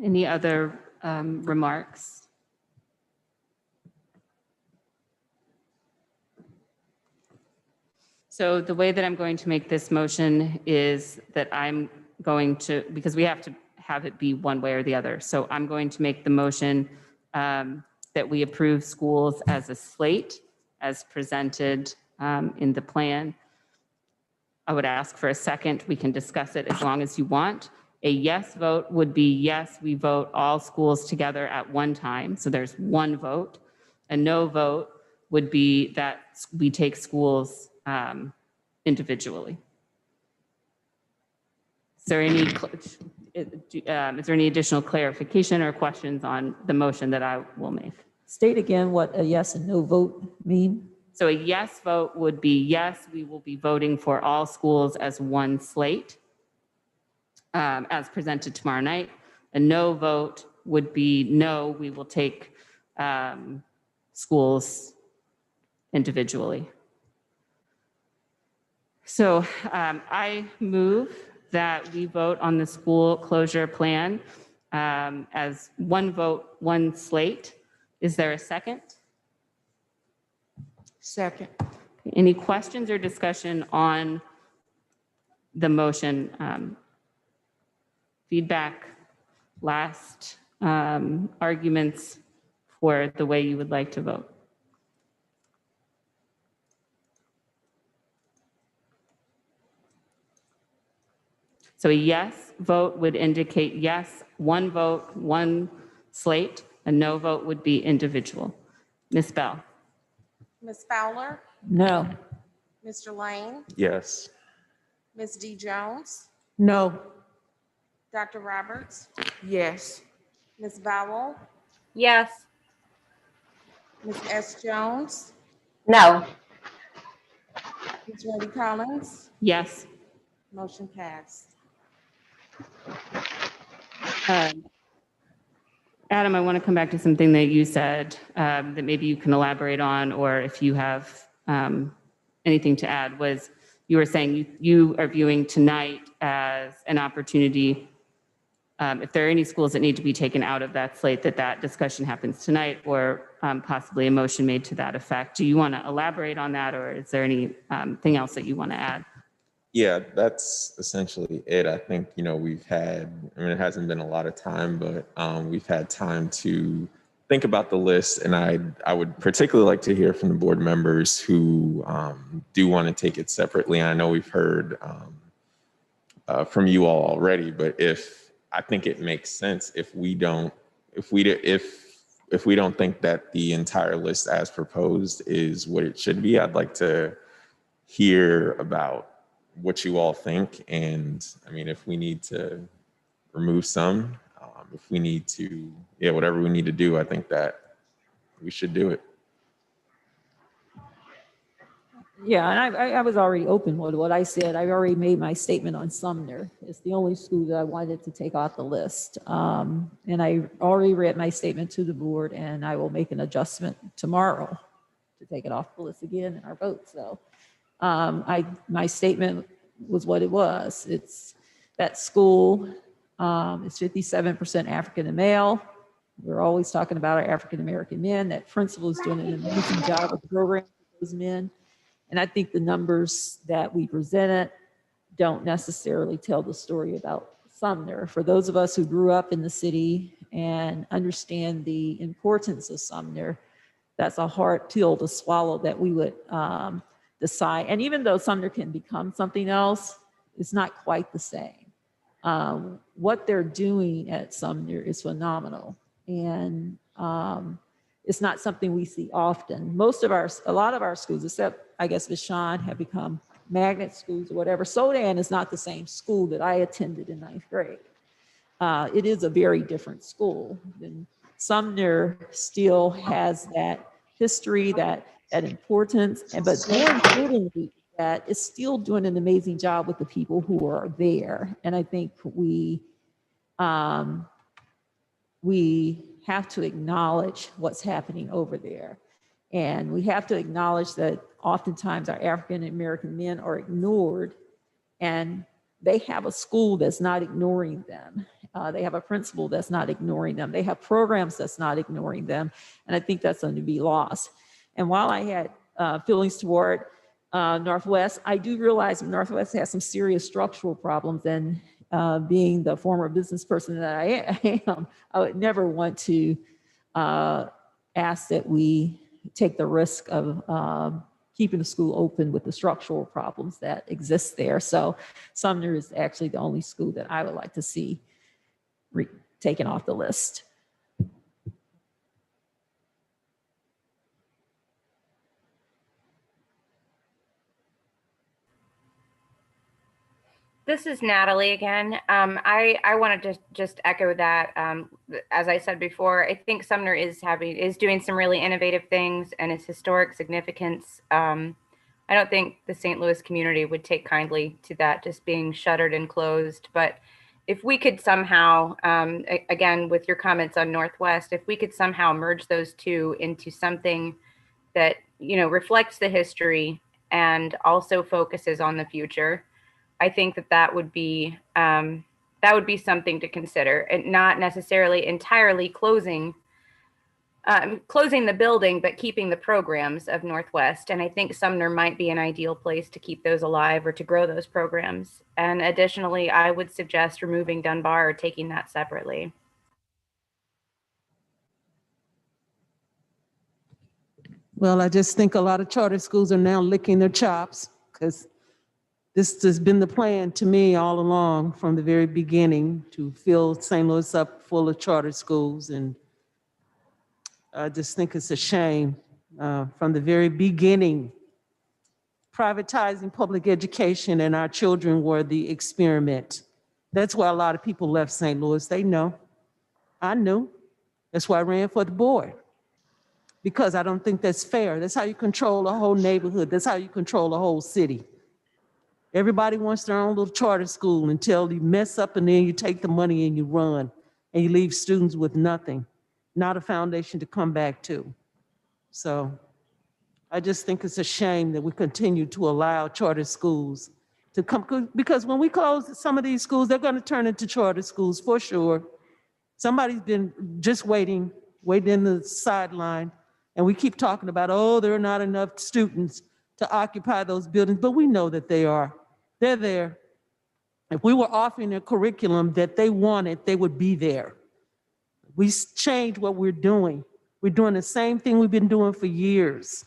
S3: Any other remarks? So the way that I'm going to make this motion is that I'm going to, because we have to have it be one way or the other. So I'm going to make the motion that we approve schools as a slate as presented in the plan. I would ask for a second. We can discuss it as long as you want. A yes vote would be yes, we vote all schools together at one time. So there's one vote. A no vote would be that we take schools individually. Is there any additional clarification or questions on the motion that I will make?
S6: State again what a yes and no vote mean.
S3: So a yes vote would be yes, we will be voting for all schools as one slate, as presented tomorrow night. A no vote would be no, we will take schools individually. So I move that we vote on the school closure plan as one vote, one slate. Is there a second?
S5: Second.
S3: Any questions or discussion on the motion? Feedback, last arguments for the way you would like to vote. So a yes vote would indicate yes, one vote, one slate. A no vote would be individual. Ms. Bell.
S10: Ms. Fowler,
S6: No.
S10: Mr. Lane,
S8: Yes.
S10: Ms. D. Jones,
S7: No.
S10: Dr. Roberts,
S5: Yes.
S10: Ms. Vowell,
S4: Yes.
S10: Ms. S. Jones,
S4: No.
S10: Ms. Wendy Collins,
S3: Yes.
S10: motion passed.
S3: Adam, I want to come back to something that you said that maybe you can elaborate on, or if you have anything to add, was you were saying you are viewing tonight as an opportunity, if there are any schools that need to be taken out of that slate, that discussion happens tonight, or possibly a motion made to that effect. Do you want to elaborate on that, or is there anything else that you want to add?
S8: Yeah, that's essentially it. I think, we've had, it hasn't been a lot of time, but we've had time to think about the list. And I would particularly like to hear from the board members who do want to take it separately. I know we've heard from you all already, but I think it makes sense if we don't think that the entire list as proposed is what it should be. I'd like to hear about what you all think. And if we need to remove some, if we need to, whatever we need to do, I think that we should do it.
S6: Yeah, and I was already open with what I said. I already made my statement on Sumner. It's the only school that I wanted to take off the list. And I already read my statement to the board, and I will make an adjustment tomorrow to take it off the list again in our vote. So my statement was what it was. It's that school is 57% African and male. We're always talking about our African American men. That principal is doing an amazing job with the program for those men. And I think the numbers that we presented don't necessarily tell the story about Sumner. For those of us who grew up in the city and understand the importance of Sumner, that's a hard pill to swallow that we would decide. And even though Sumner can become something else, it's not quite the same. What they're doing at Sumner is phenomenal. And it's not something we see often. A lot of our schools, except I guess Vashon, have become magnet schools or whatever. Sodan is not the same school that I attended in 9th grade. It is a very different school. And Sumner still has that history, that importance, but more importantly, that it's still doing an amazing job with the people who are there. And I think we have to acknowledge what's happening over there. And we have to acknowledge that oftentimes our African American men are ignored, and they have a school that's not ignoring them. They have a principal that's not ignoring them. They have programs that's not ignoring them. And I think that's going to be lost. And while I had feelings toward Northwest, I do realize Northwest has some serious structural problems. And being the former business person that I am, I would never want to ask that we take the risk of keeping the school open with the structural problems that exist there. So Sumner is actually the only school that I would like to see taken off the list.
S4: This is Natalie again. I wanted to just echo that. As I said before, I think Sumner is doing some really innovative things, and its historic significance. I don't think the St. Louis community would take kindly to that just being shuttered and closed. But if we could somehow, again, with your comments on Northwest, if we could somehow merge those two into something that, you know, reflects the history and also focuses on the future, I think that would be something to consider, and not necessarily entirely closing the building, but keeping the programs of Northwest. And I think Sumner might be an ideal place to keep those alive or to grow those programs. And additionally, I would suggest removing Dunbar or taking that separately.
S7: Well, I just think a lot of charter schools are now licking their chops, because this has been the plan to me all along from the very beginning, to fill St. Louis up full of charter schools. And I just think it's a shame. From the very beginning, privatizing public education, and our children were the experiment. That's why a lot of people left St. Louis. They know. I knew. That's why I ran for the board, because I don't think that's fair. That's how you control a whole neighborhood. That's how you control a whole city. Everybody wants their own little charter school until you mess up, and then you take the money and you run, and you leave students with nothing, not a foundation to come back to. So I just think it's a shame that we continue to allow charter schools to come, because when we close some of these schools, they're going to turn into charter schools for sure. Somebody's been just waiting in the sideline, and we keep talking about, oh, there are not enough students to occupy those buildings, but we know that they are. They're there. If we were offering a curriculum that they wanted, they would be there. We changed what we're doing. We're doing the same thing we've been doing for years.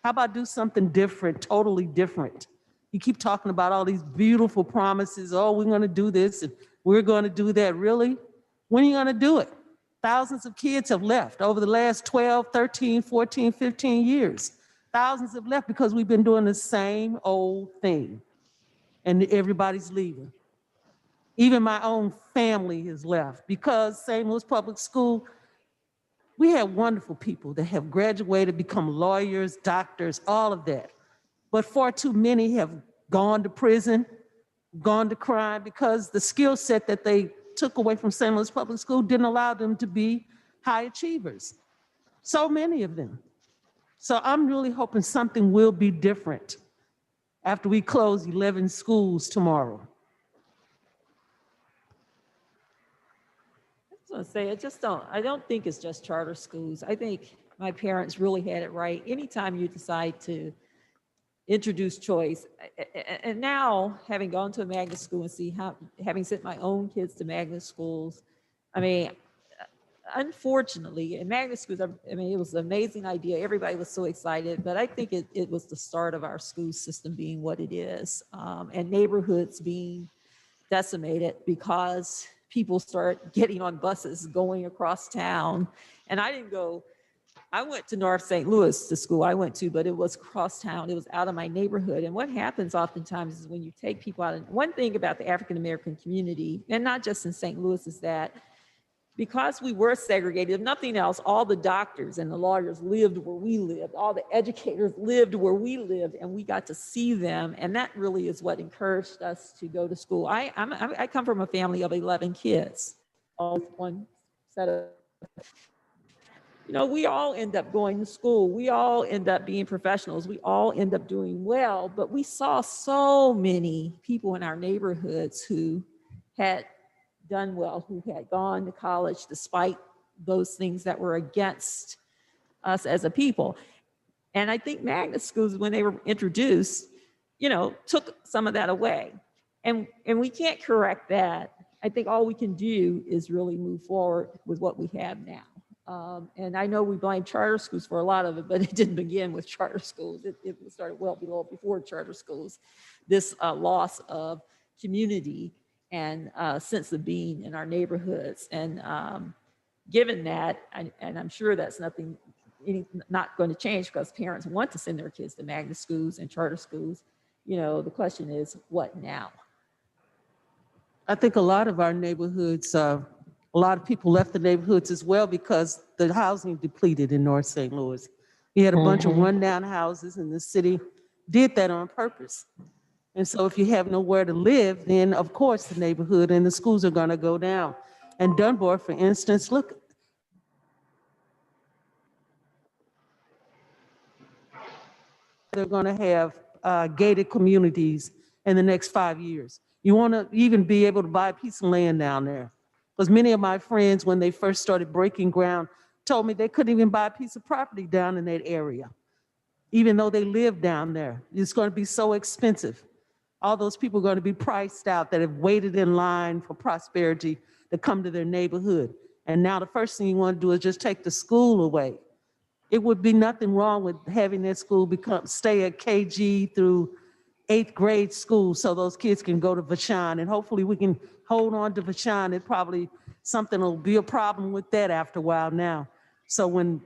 S7: How about do something different, totally different? You keep talking about all these beautiful promises. Oh, we're going to do this and we're going to do that. Really? When are you going to do it? Thousands of kids have left over the last 12, 13, 14, 15 years. Thousands have left because we've been doing the same old thing, and everybody's leaving. Even my own family has left because St. Louis Public School We have wonderful people that have graduated, become lawyers, doctors, all of that. But far too many have gone to prison, gone to crime because the skill set that they took away from St. Louis Public School didn't allow them to be high achievers. So many of them. So I'm really hoping something will be different after we close 11 schools tomorrow.
S6: I just want to say, I don't think it's just charter schools. I think my parents really had it right. Anytime you decide to introduce choice, and now having gone to a magnet school and having sent my own kids to magnet schools, I mean, unfortunately, in magnet schools, I mean, it was an amazing idea. Everybody was so excited, but I think it was the start of our school system being what it is, and neighborhoods being decimated because people start getting on buses going across town. And I went to North St. Louis, the school I went to, but it was across town. It was out of my neighborhood. And what happens oftentimes is when you take people out, and one thing about the African-American community, and not just in St. Louis, is that because we were segregated, if nothing else, all the doctors and the lawyers lived where we lived, all the educators lived where we lived, and we got to see them. And that really is what encouraged us to go to school. I come from a family of 11 kids, all with one set of, we all end up going to school. We all end up being professionals. We all end up doing well, but we saw so many people in our neighborhoods who had done well, who had gone to college despite those things that were against us as a people. And I think magnet schools, when they were introduced, took some of that away. And we can't correct that. I think all we can do is really move forward with what we have now. And I know we blame charter schools for a lot of it, but it didn't begin with charter schools. It started well before charter schools. This loss of community and sense of being in our neighborhoods. And given that, and I'm sure that's not going to change because parents want to send their kids to magnet schools and charter schools, the question is, what now?
S7: I think a lot of our neighborhoods, a lot of people left the neighborhoods as well because the housing depleted in North St. Louis. We had a bunch of rundown houses, and the city did that on purpose. And so if you have nowhere to live, then of course the neighborhood and the schools are going to go down. And Dunbar, for instance, look, they're going to have gated communities in the next 5 years. You want to even be able to buy a piece of land down there. Because many of my friends, when they first started breaking ground, told me they couldn't even buy a piece of property down in that area, even though they lived down there. It's going to be so expensive. All those people are going to be priced out that have waited in line for prosperity to come to their neighborhood. And now the first thing you want to do is just take the school away. It would be nothing wrong with having that school stay at KG through 8th grade school so those kids can go to Vashon. And hopefully we can hold on to Vashon. It probably something will be a problem with that after a while now. So when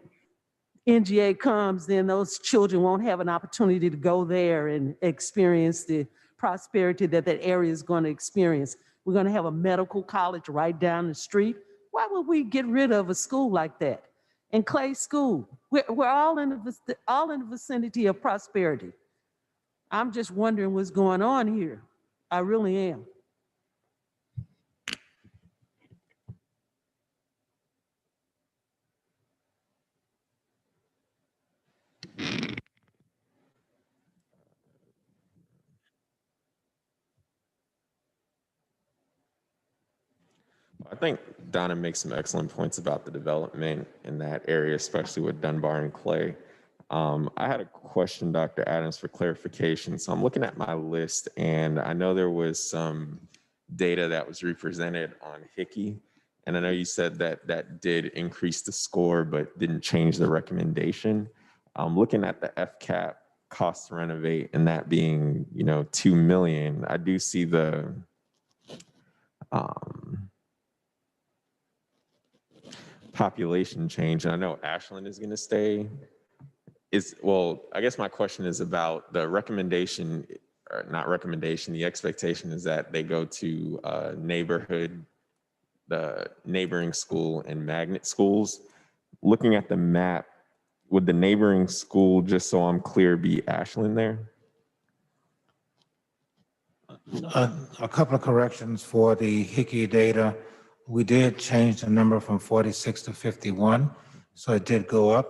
S7: NGA comes, then those children won't have an opportunity to go there and experience the prosperity that area is going to experience. We're going to have a medical college right down the street. Why would we get rid of a school like that? And Clay School, we're all in the vicinity of prosperity. I'm just wondering what's going on here. I really am.
S8: I think Donna makes some excellent points about the development in that area, especially with Dunbar and Clay. I had a question, Dr. Adams, for clarification. So I'm looking at my list, and I know there was some data that was represented on Hickey, and I know you said that that did increase the score, but didn't change the recommendation. Looking at the FCAP cost to renovate, and that being, $2 million, I do see the population change, and I know Ashland is going to stay. I guess my question is about the recommendation, or not recommendation, the expectation is that they go to neighborhood, the neighboring school and magnet schools. looking at the map, would the neighboring school, just so I'm clear, be Ashland there?
S2: A couple of corrections for the Hickey data. We did change the number from 46 to 51, so it did go up.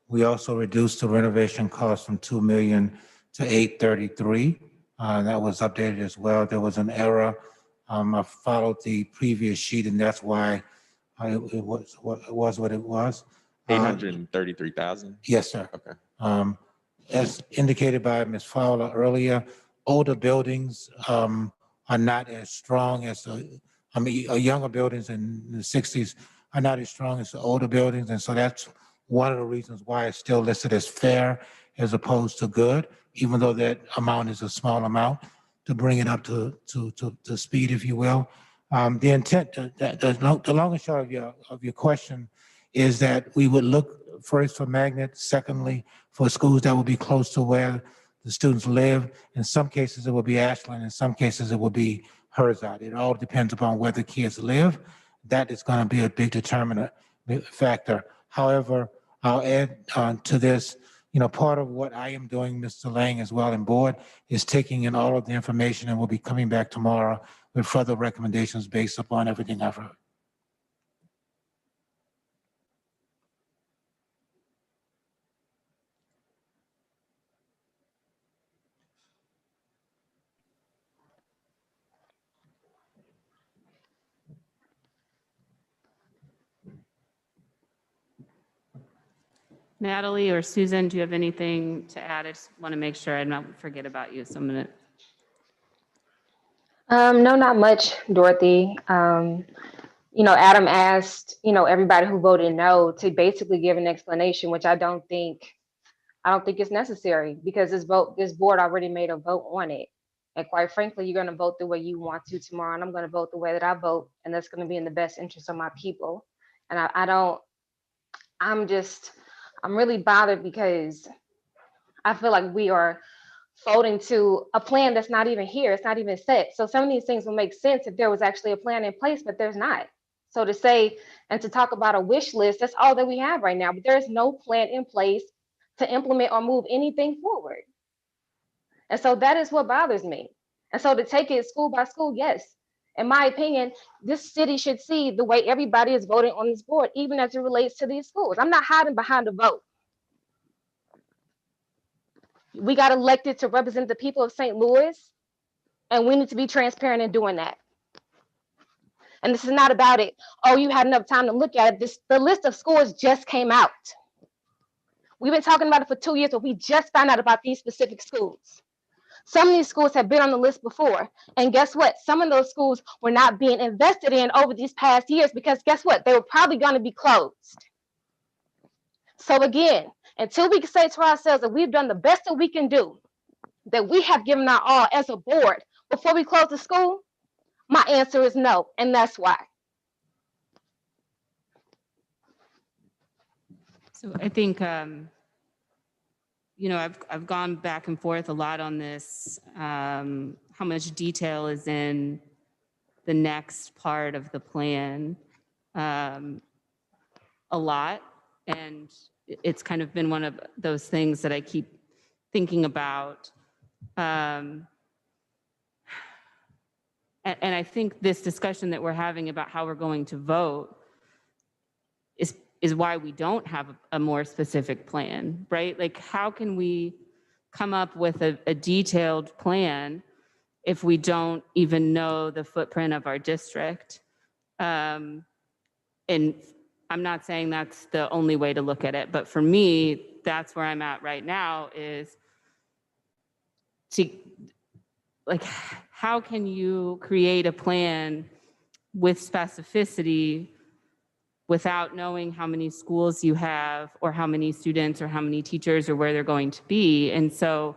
S2: We also reduced the renovation cost from 2 million to 833. That was updated as well. There was an error. I followed the previous sheet, and that's why it was what it was.
S8: 833,000?
S2: Yes, sir.
S8: Okay.
S2: As indicated by Ms. Fowler earlier, older buildings are not as strong as younger buildings in the 60s are not as strong as the older buildings, and so that's one of the reasons why it's still listed as fair as opposed to good, even though that amount is a small amount, to bring it up to speed, if you will. The intent, the long and short of your question is that we would look first for magnet, secondly, for schools that will be close to where the students live. In some cases, it will be Ashland. In some cases, it will be Herzog. It all depends upon where the kids live. That is going to be a big determinant factor. However, I'll add to this, part of what I am doing, Mr. Lang, as well, and board, is taking in all of the information, and we'll be coming back tomorrow with further recommendations based upon everything I've heard.
S3: Natalie or Susan, do you have anything to add? I just want to make sure I don't forget about you. So I'm going to.
S1: No, not much, Dorothy. Adam asked, everybody who voted no to basically give an explanation, which I don't think is necessary because this board already made a vote on it. And quite frankly, you're going to vote the way you want to tomorrow, and I'm going to vote the way that I vote, and that's going to be in the best interest of my people. And I'm really bothered because I feel like we are folding to a plan that's not even here. It's not even set. So some of these things will make sense if there was actually a plan in place, but there's not. So to say and to talk about a wish list, that's all that we have right now. But there is no plan in place to implement or move anything forward. And so that is what bothers me. And so to take it school by school, yes. In my opinion, this city should see the way everybody is voting on this board, even as it relates to these schools. I'm not hiding behind a vote. We got elected to represent the people of St. Louis, and we need to be transparent in doing that. And this is not about it. Oh, you had enough time to look at it. The list of schools just came out. We've been talking about it for 2 years, but we just found out about these specific schools. Some of these schools have been on the list before. And guess what? Some of those schools were not being invested in over these past years because guess what? They were probably going to be closed. So again, until we can say to ourselves that we've done the best that we can do, that we have given our all as a board before we close the school, my answer is no, and that's why.
S3: So I think, I've gone back and forth a lot on this, how much detail is in the next part of the plan, a lot. And it's kind of been one of those things that I keep thinking about. And I think this discussion that we're having about how we're going to vote is why we don't have a more specific plan, right? Like, how can we come up with a detailed plan if we don't even know the footprint of our district? And I'm not saying that's the only way to look at it, but for me, that's where I'm at right now is to, like, how can you create a plan with specificity without knowing how many schools you have or how many students or how many teachers or where they're going to be? And so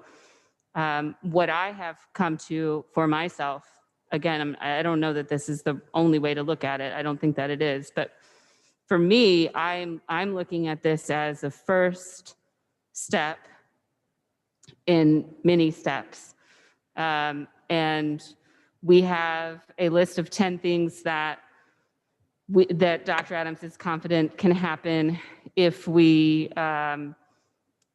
S3: what I have come to for myself, again, I don't know that this is the only way to look at it. I don't think that it is. But for me, I'm looking at this as a first step in many steps. And we have a list of 10 things that that Dr. Adams is confident can happen if we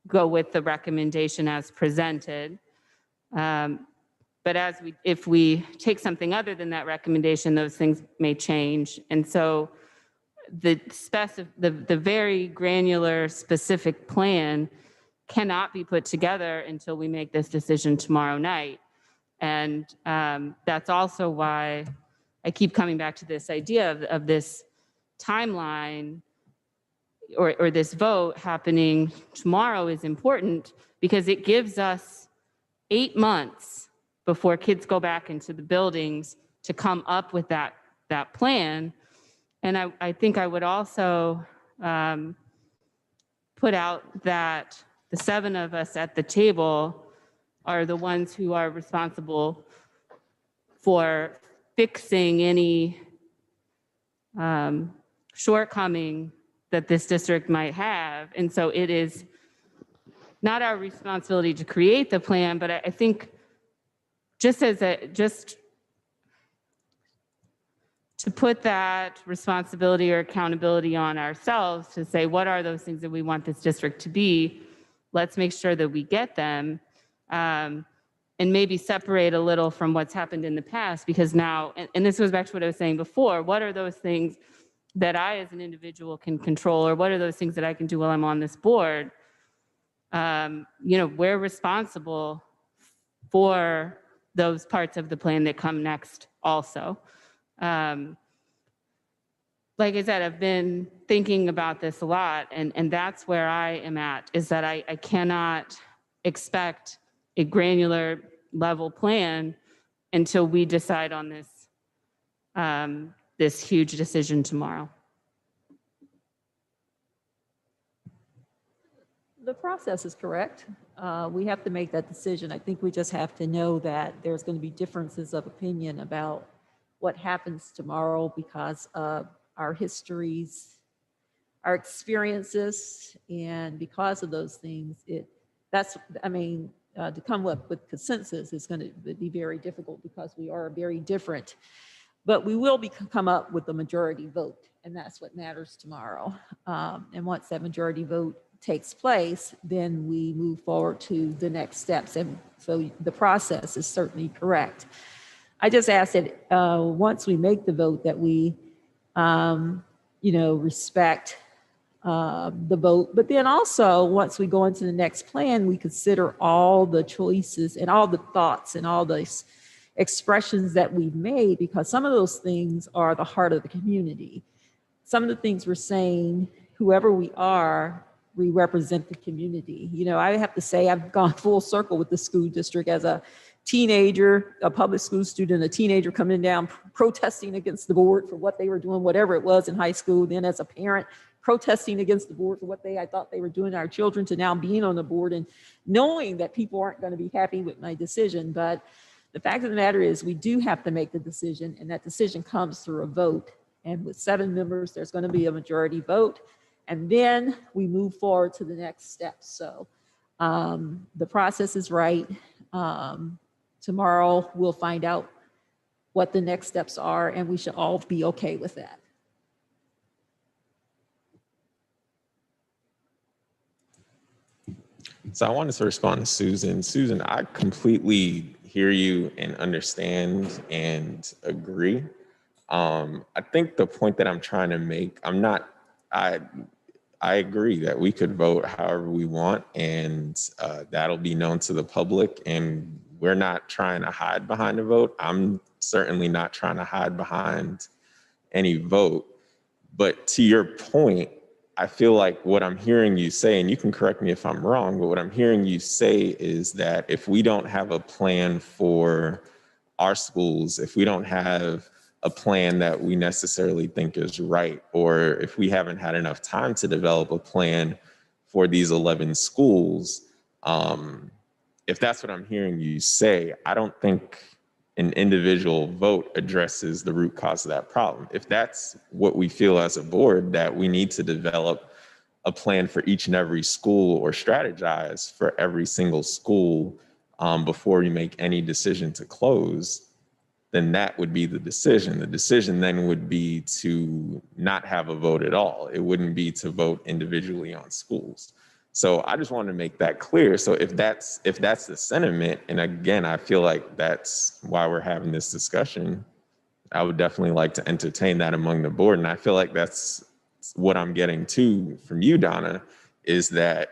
S3: go with the recommendation as presented. But if we take something other than that recommendation, those things may change. And so the very granular specific plan cannot be put together until we make this decision tomorrow night. And that's also why I keep coming back to this idea of this timeline or this vote happening tomorrow is important, because it gives us 8 months before kids go back into the buildings to come up with that plan. And I think I would also put out that the 7 of us at the table are the ones who are responsible for fixing any shortcoming that this district might have. And so it is not our responsibility to create the plan, but I think just to put that responsibility or accountability on ourselves to say, what are those things that we want this district to be? Let's make sure that we get them, and maybe separate a little from what's happened in the past, because now, and this goes back to what I was saying before, what are those things that I as an individual can control, or what are those things that I can do while I'm on this board? We're responsible for those parts of the plan that come next also. Like I said, I've been thinking about this a lot, and that's where I am at, is that I cannot expect a granular level plan until we decide on this, this huge decision tomorrow.
S6: The process is correct. We have to make that decision. I think we just have to know that there's going to be differences of opinion about what happens tomorrow because of our histories, our experiences, and because of those things, to come up with consensus is going to be very difficult because we are very different. But we will come up with a majority vote, and that's what matters tomorrow. And once that majority vote takes place, then we move forward to the next steps. And so the process is certainly correct. I just ask that once we make the vote that we, respect the vote. But then also, once we go into the next plan, we consider all the choices and all the thoughts and all the expressions that we've made, because some of those things are the heart of the community. Some of the things we're saying, whoever we are, we represent the community. I have to say I've gone full circle with the school district as a teenager, a public school student, a teenager coming down protesting against the board for what they were doing, whatever it was in high school. Then as a parent, protesting against the board for what I thought they were doing to our children, to now being on the board and knowing that people aren't going to be happy with my decision. But the fact of the matter is we do have to make the decision, and that decision comes through a vote. And with 7 members, there's going to be a majority vote. And then we move forward to the next step. So the process is right. Tomorrow we'll find out what the next steps are, and we should all be okay with that.
S8: So I wanted to respond to Susan. Susan, I completely hear you and understand and agree. I think the point that I'm trying to make, I agree that we could vote however we want, and that'll be known to the public, and we're not trying to hide behind a vote. I'm certainly not trying to hide behind any vote. But to your point, I feel like what I'm hearing you say, and you can correct me if I'm wrong, but what I'm hearing you say is that if we don't have a plan for our schools, if we don't have a plan that we necessarily think is right, or if we haven't had enough time to develop a plan for these 11 schools, if that's what I'm hearing you say, I don't think an individual vote addresses the root cause of that problem. If that's what we feel as a board, that we need to develop a plan for each and every school or strategize for every single school before you make any decision to close, then that would be the decision. The decision then would be to not have a vote at all. It wouldn't be to vote individually on schools. So I just wanted to make that clear. So if that's the sentiment, and again, I feel like that's why we're having this discussion, I would definitely like to entertain that among the board. And I feel like that's what I'm getting to from you, Donna, is that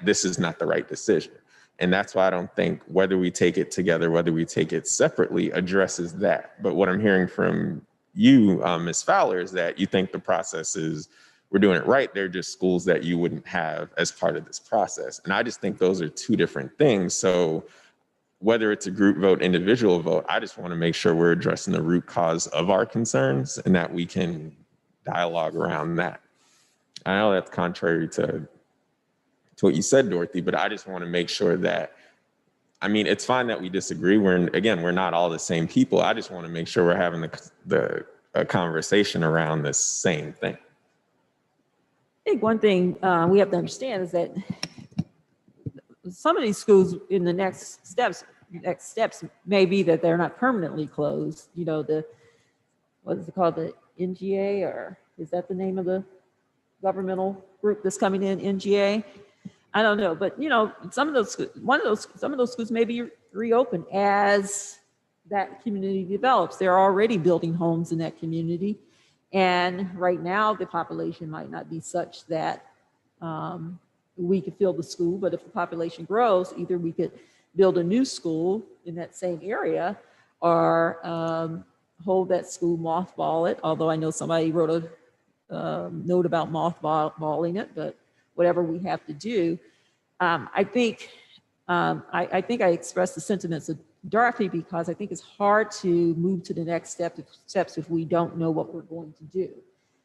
S8: this is not the right decision. And that's why I don't think whether we take it together, whether we take it separately addresses that. But what I'm hearing from you, Ms. Fowler, is that you think the process is, we're doing it right. They're just schools that you wouldn't have as part of this process. And I just think those are two different things. So whether it's a group vote, individual vote, I just want to make sure we're addressing the root cause of our concerns and that we can dialogue around that. I know that's contrary to what you said, Dorothy, but I just want to make sure that, I mean, it's fine that we disagree. We're not all the same people. I just want to make sure we're having a conversation around this same thing.
S6: I think one thing we have to understand is that some of these schools in the next steps may be that they're not permanently closed. You know, what is it called, the NGA, or is that the name of the governmental group that's coming in, NGA? I don't know, but you know, some of those schools may be reopened as that community develops. They're already building homes in that community. And right now the population might not be such that we could fill the school, but if the population grows, either we could build a new school in that same area or hold that school, mothball it. Although I know somebody wrote a note about mothballing it, but whatever we have to do. I think I expressed the sentiments of Dorothy because I think it's hard to move to the next steps if we don't know what we're going to do.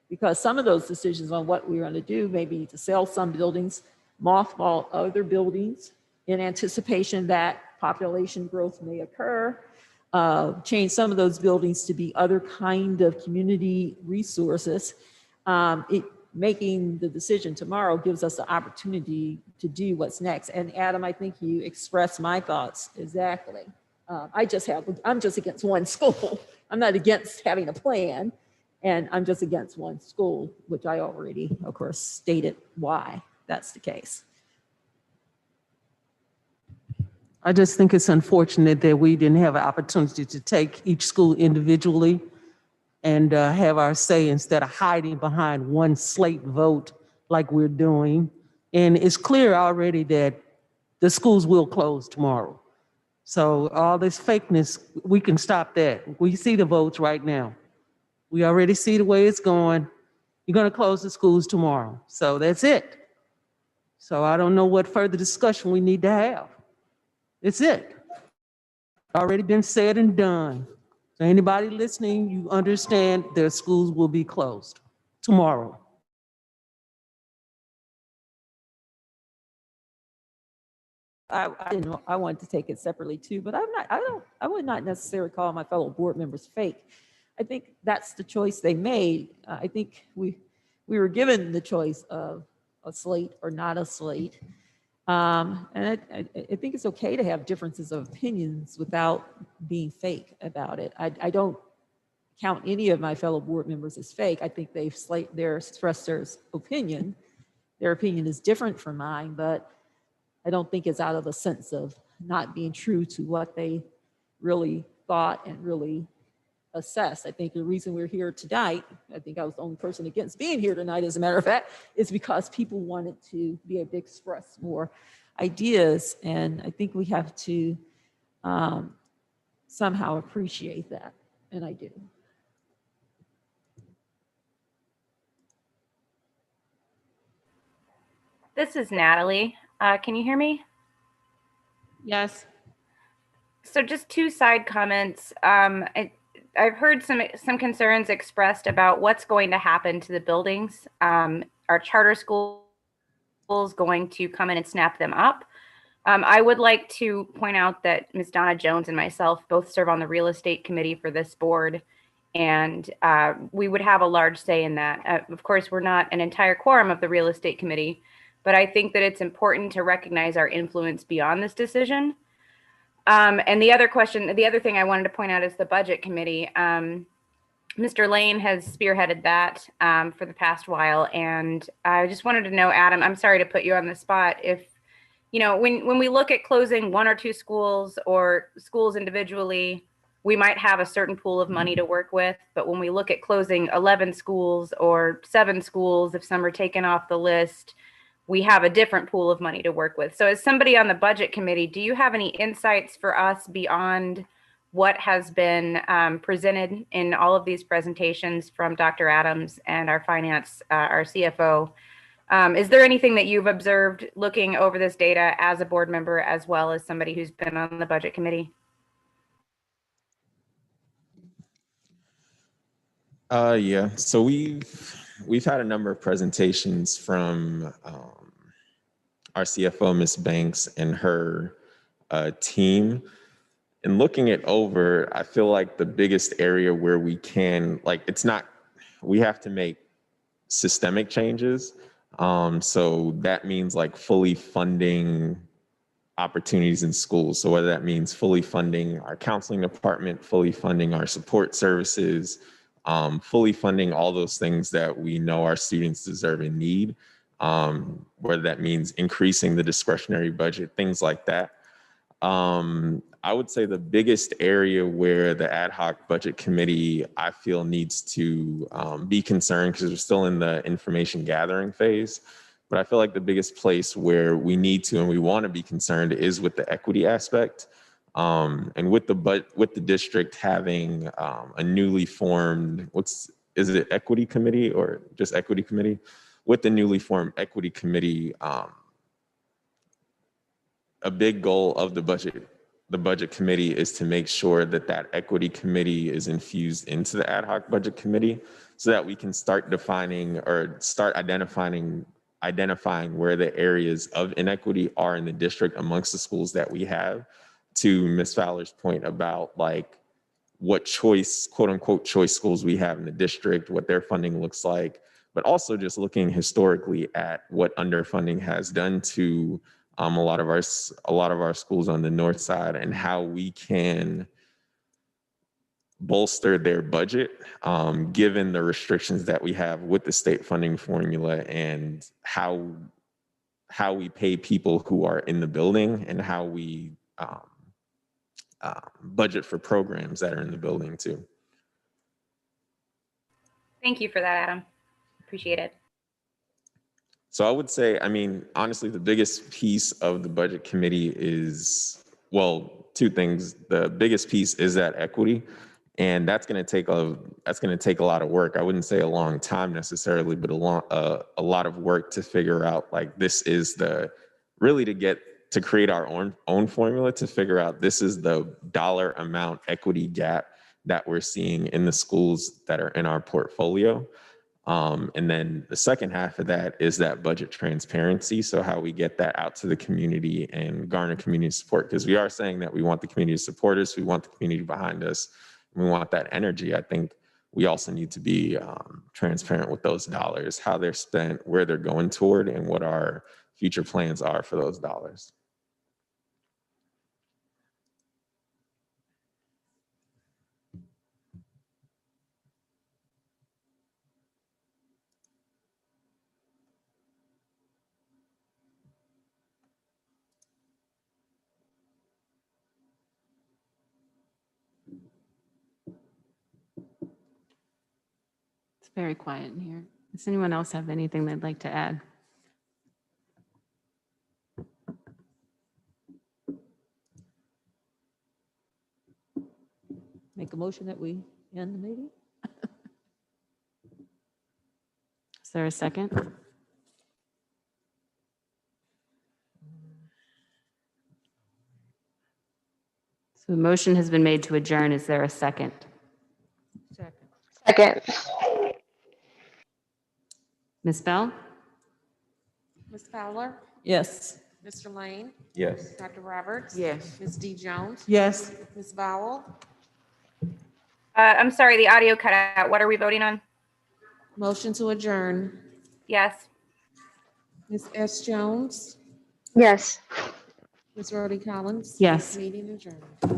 S6: Because some of those decisions on what we're going to do may be to sell some buildings, mothball other buildings in anticipation that population growth may occur, change some of those buildings to be other kind of community resources. Making the decision tomorrow gives us the opportunity to do what's next. And Adam, I think you expressed my thoughts exactly. I'm just against one school. I'm not against having a plan, and I'm just against one school, which I already, of course, stated why that's the case.
S7: I just think it's unfortunate that we didn't have an opportunity to take each school individually and have our say instead of hiding behind one slate vote like we're doing. And it's clear already that the schools will close tomorrow. So all this fakeness, we can stop that. We see the votes right now. We already see the way it's going. You're going to close the schools tomorrow. So that's it. So I don't know what further discussion we need to have. It's it. Already been said and done. So anybody listening, you understand their schools will be closed tomorrow.
S6: I wanted to take it separately too, but I would not necessarily call my fellow board members fake. I think that's the choice they made. I think we were given the choice of a slate or not a slate. And I think it's okay to have differences of opinions without being fake about it. I don't count any of my fellow board members as fake. I think they've expressed their opinion. Their opinion is different from mine, but I don't think it's out of a sense of not being true to what they really thought and really assessed. I think the reason we're here tonight, I think I was the only person against being here tonight, as a matter of fact, is because people wanted to be able to express more ideas. And I think we have to somehow appreciate that. And I do.
S4: This is Natalie. Can you hear me?
S3: Yes.
S4: So just two side comments. I've heard some concerns expressed about what's going to happen to the buildings. Are charter schools going to come in and snap them up? I would like to point out that Ms. Donna Jones and myself both serve on the real estate committee for this board, and we would have a large say in that. Of course, we're not an entire quorum of the real estate committee, but I think that it's important to recognize our influence beyond this decision. And the other thing I wanted to point out is the budget committee. Mr. Lane has spearheaded that for the past while. And I just wanted to know, Adam, I'm sorry to put you on the spot. If, you know, when we look at closing 1 or 2 schools or schools individually, we might have a certain pool of money to work with. But when we look at closing 11 schools or 7 schools, if some are taken off the list, we have a different pool of money to work with. So as somebody on the budget committee, do you have any insights for us beyond what has been presented in all of these presentations from Dr. Adams and our CFO? Is there anything that you've observed looking over this data as a board member, as well as somebody who's been on the budget committee?
S8: Yeah, so we've had a number of presentations from our CFO, Ms. Banks, and her team. And looking it over, I feel like the biggest area where we can, we have to make systemic changes. So that means like fully funding opportunities in schools. So whether that means fully funding our counseling department, fully funding our support services, fully funding all those things that we know our students deserve and need, whether that means increasing the discretionary budget, things like that. I would say the biggest area where the ad hoc budget committee, I feel, needs to be concerned, because we're still in the information gathering phase, but I feel like the biggest place where we need to and we want to be concerned is with the equity aspect. And with the district having a newly formed, is it equity committee or just equity committee? With the newly formed equity committee, a big goal of the budget committee is to make sure that that equity committee is infused into the ad hoc budget committee, so that we can start defining or start identifying where the areas of inequity are in the district amongst the schools that we have. To Ms. Fowler's point about like what choice, quote unquote, choice schools we have in the district, what their funding looks like, but also just looking historically at what underfunding has done to a lot of our schools on the north side, and how we can bolster their budget, given the restrictions that we have with the state funding formula, and how we pay people who are in the building, and how we budget for programs that are in the building too.
S4: Thank you for that, Adam. Appreciate it.
S8: So I would say, I mean, honestly, the biggest piece of the budget committee is, well, 2 things. The biggest piece is that equity, and that's going to take a lot of work. I wouldn't say a long time necessarily, but a lot of work to figure out, like, this is to create our own formula, to figure out this is the dollar amount equity gap that we're seeing in the schools that are in our portfolio. And then the second half of that is that budget transparency. So how we get that out to the community and garner community support, because we are saying that we want the community to support us, we want the community behind us, and we want that energy. I think we also need to be transparent with those dollars, how they're spent, where they're going toward, and what our future plans are for those dollars.
S3: It's very quiet in here. Does anyone else have anything they'd like to add?
S6: Make a motion that we end the meeting?
S3: Is there a second? So the motion has been made to adjourn. Is there a second?
S10: Second.
S3: Ms. Bell?
S10: Ms. Fowler?
S6: Yes.
S10: Mr. Lane?
S8: Yes.
S10: Dr. Roberts?
S5: Yes.
S10: Ms. D. Jones?
S7: Yes.
S10: Ms. Vowell?
S4: I'm sorry, the audio cut out. What are we voting on?
S10: Motion to adjourn.
S4: Yes.
S10: Ms. S. Jones?
S11: Yes.
S10: Ms. Rhodey Collins?
S3: Yes.
S10: Meeting adjourned.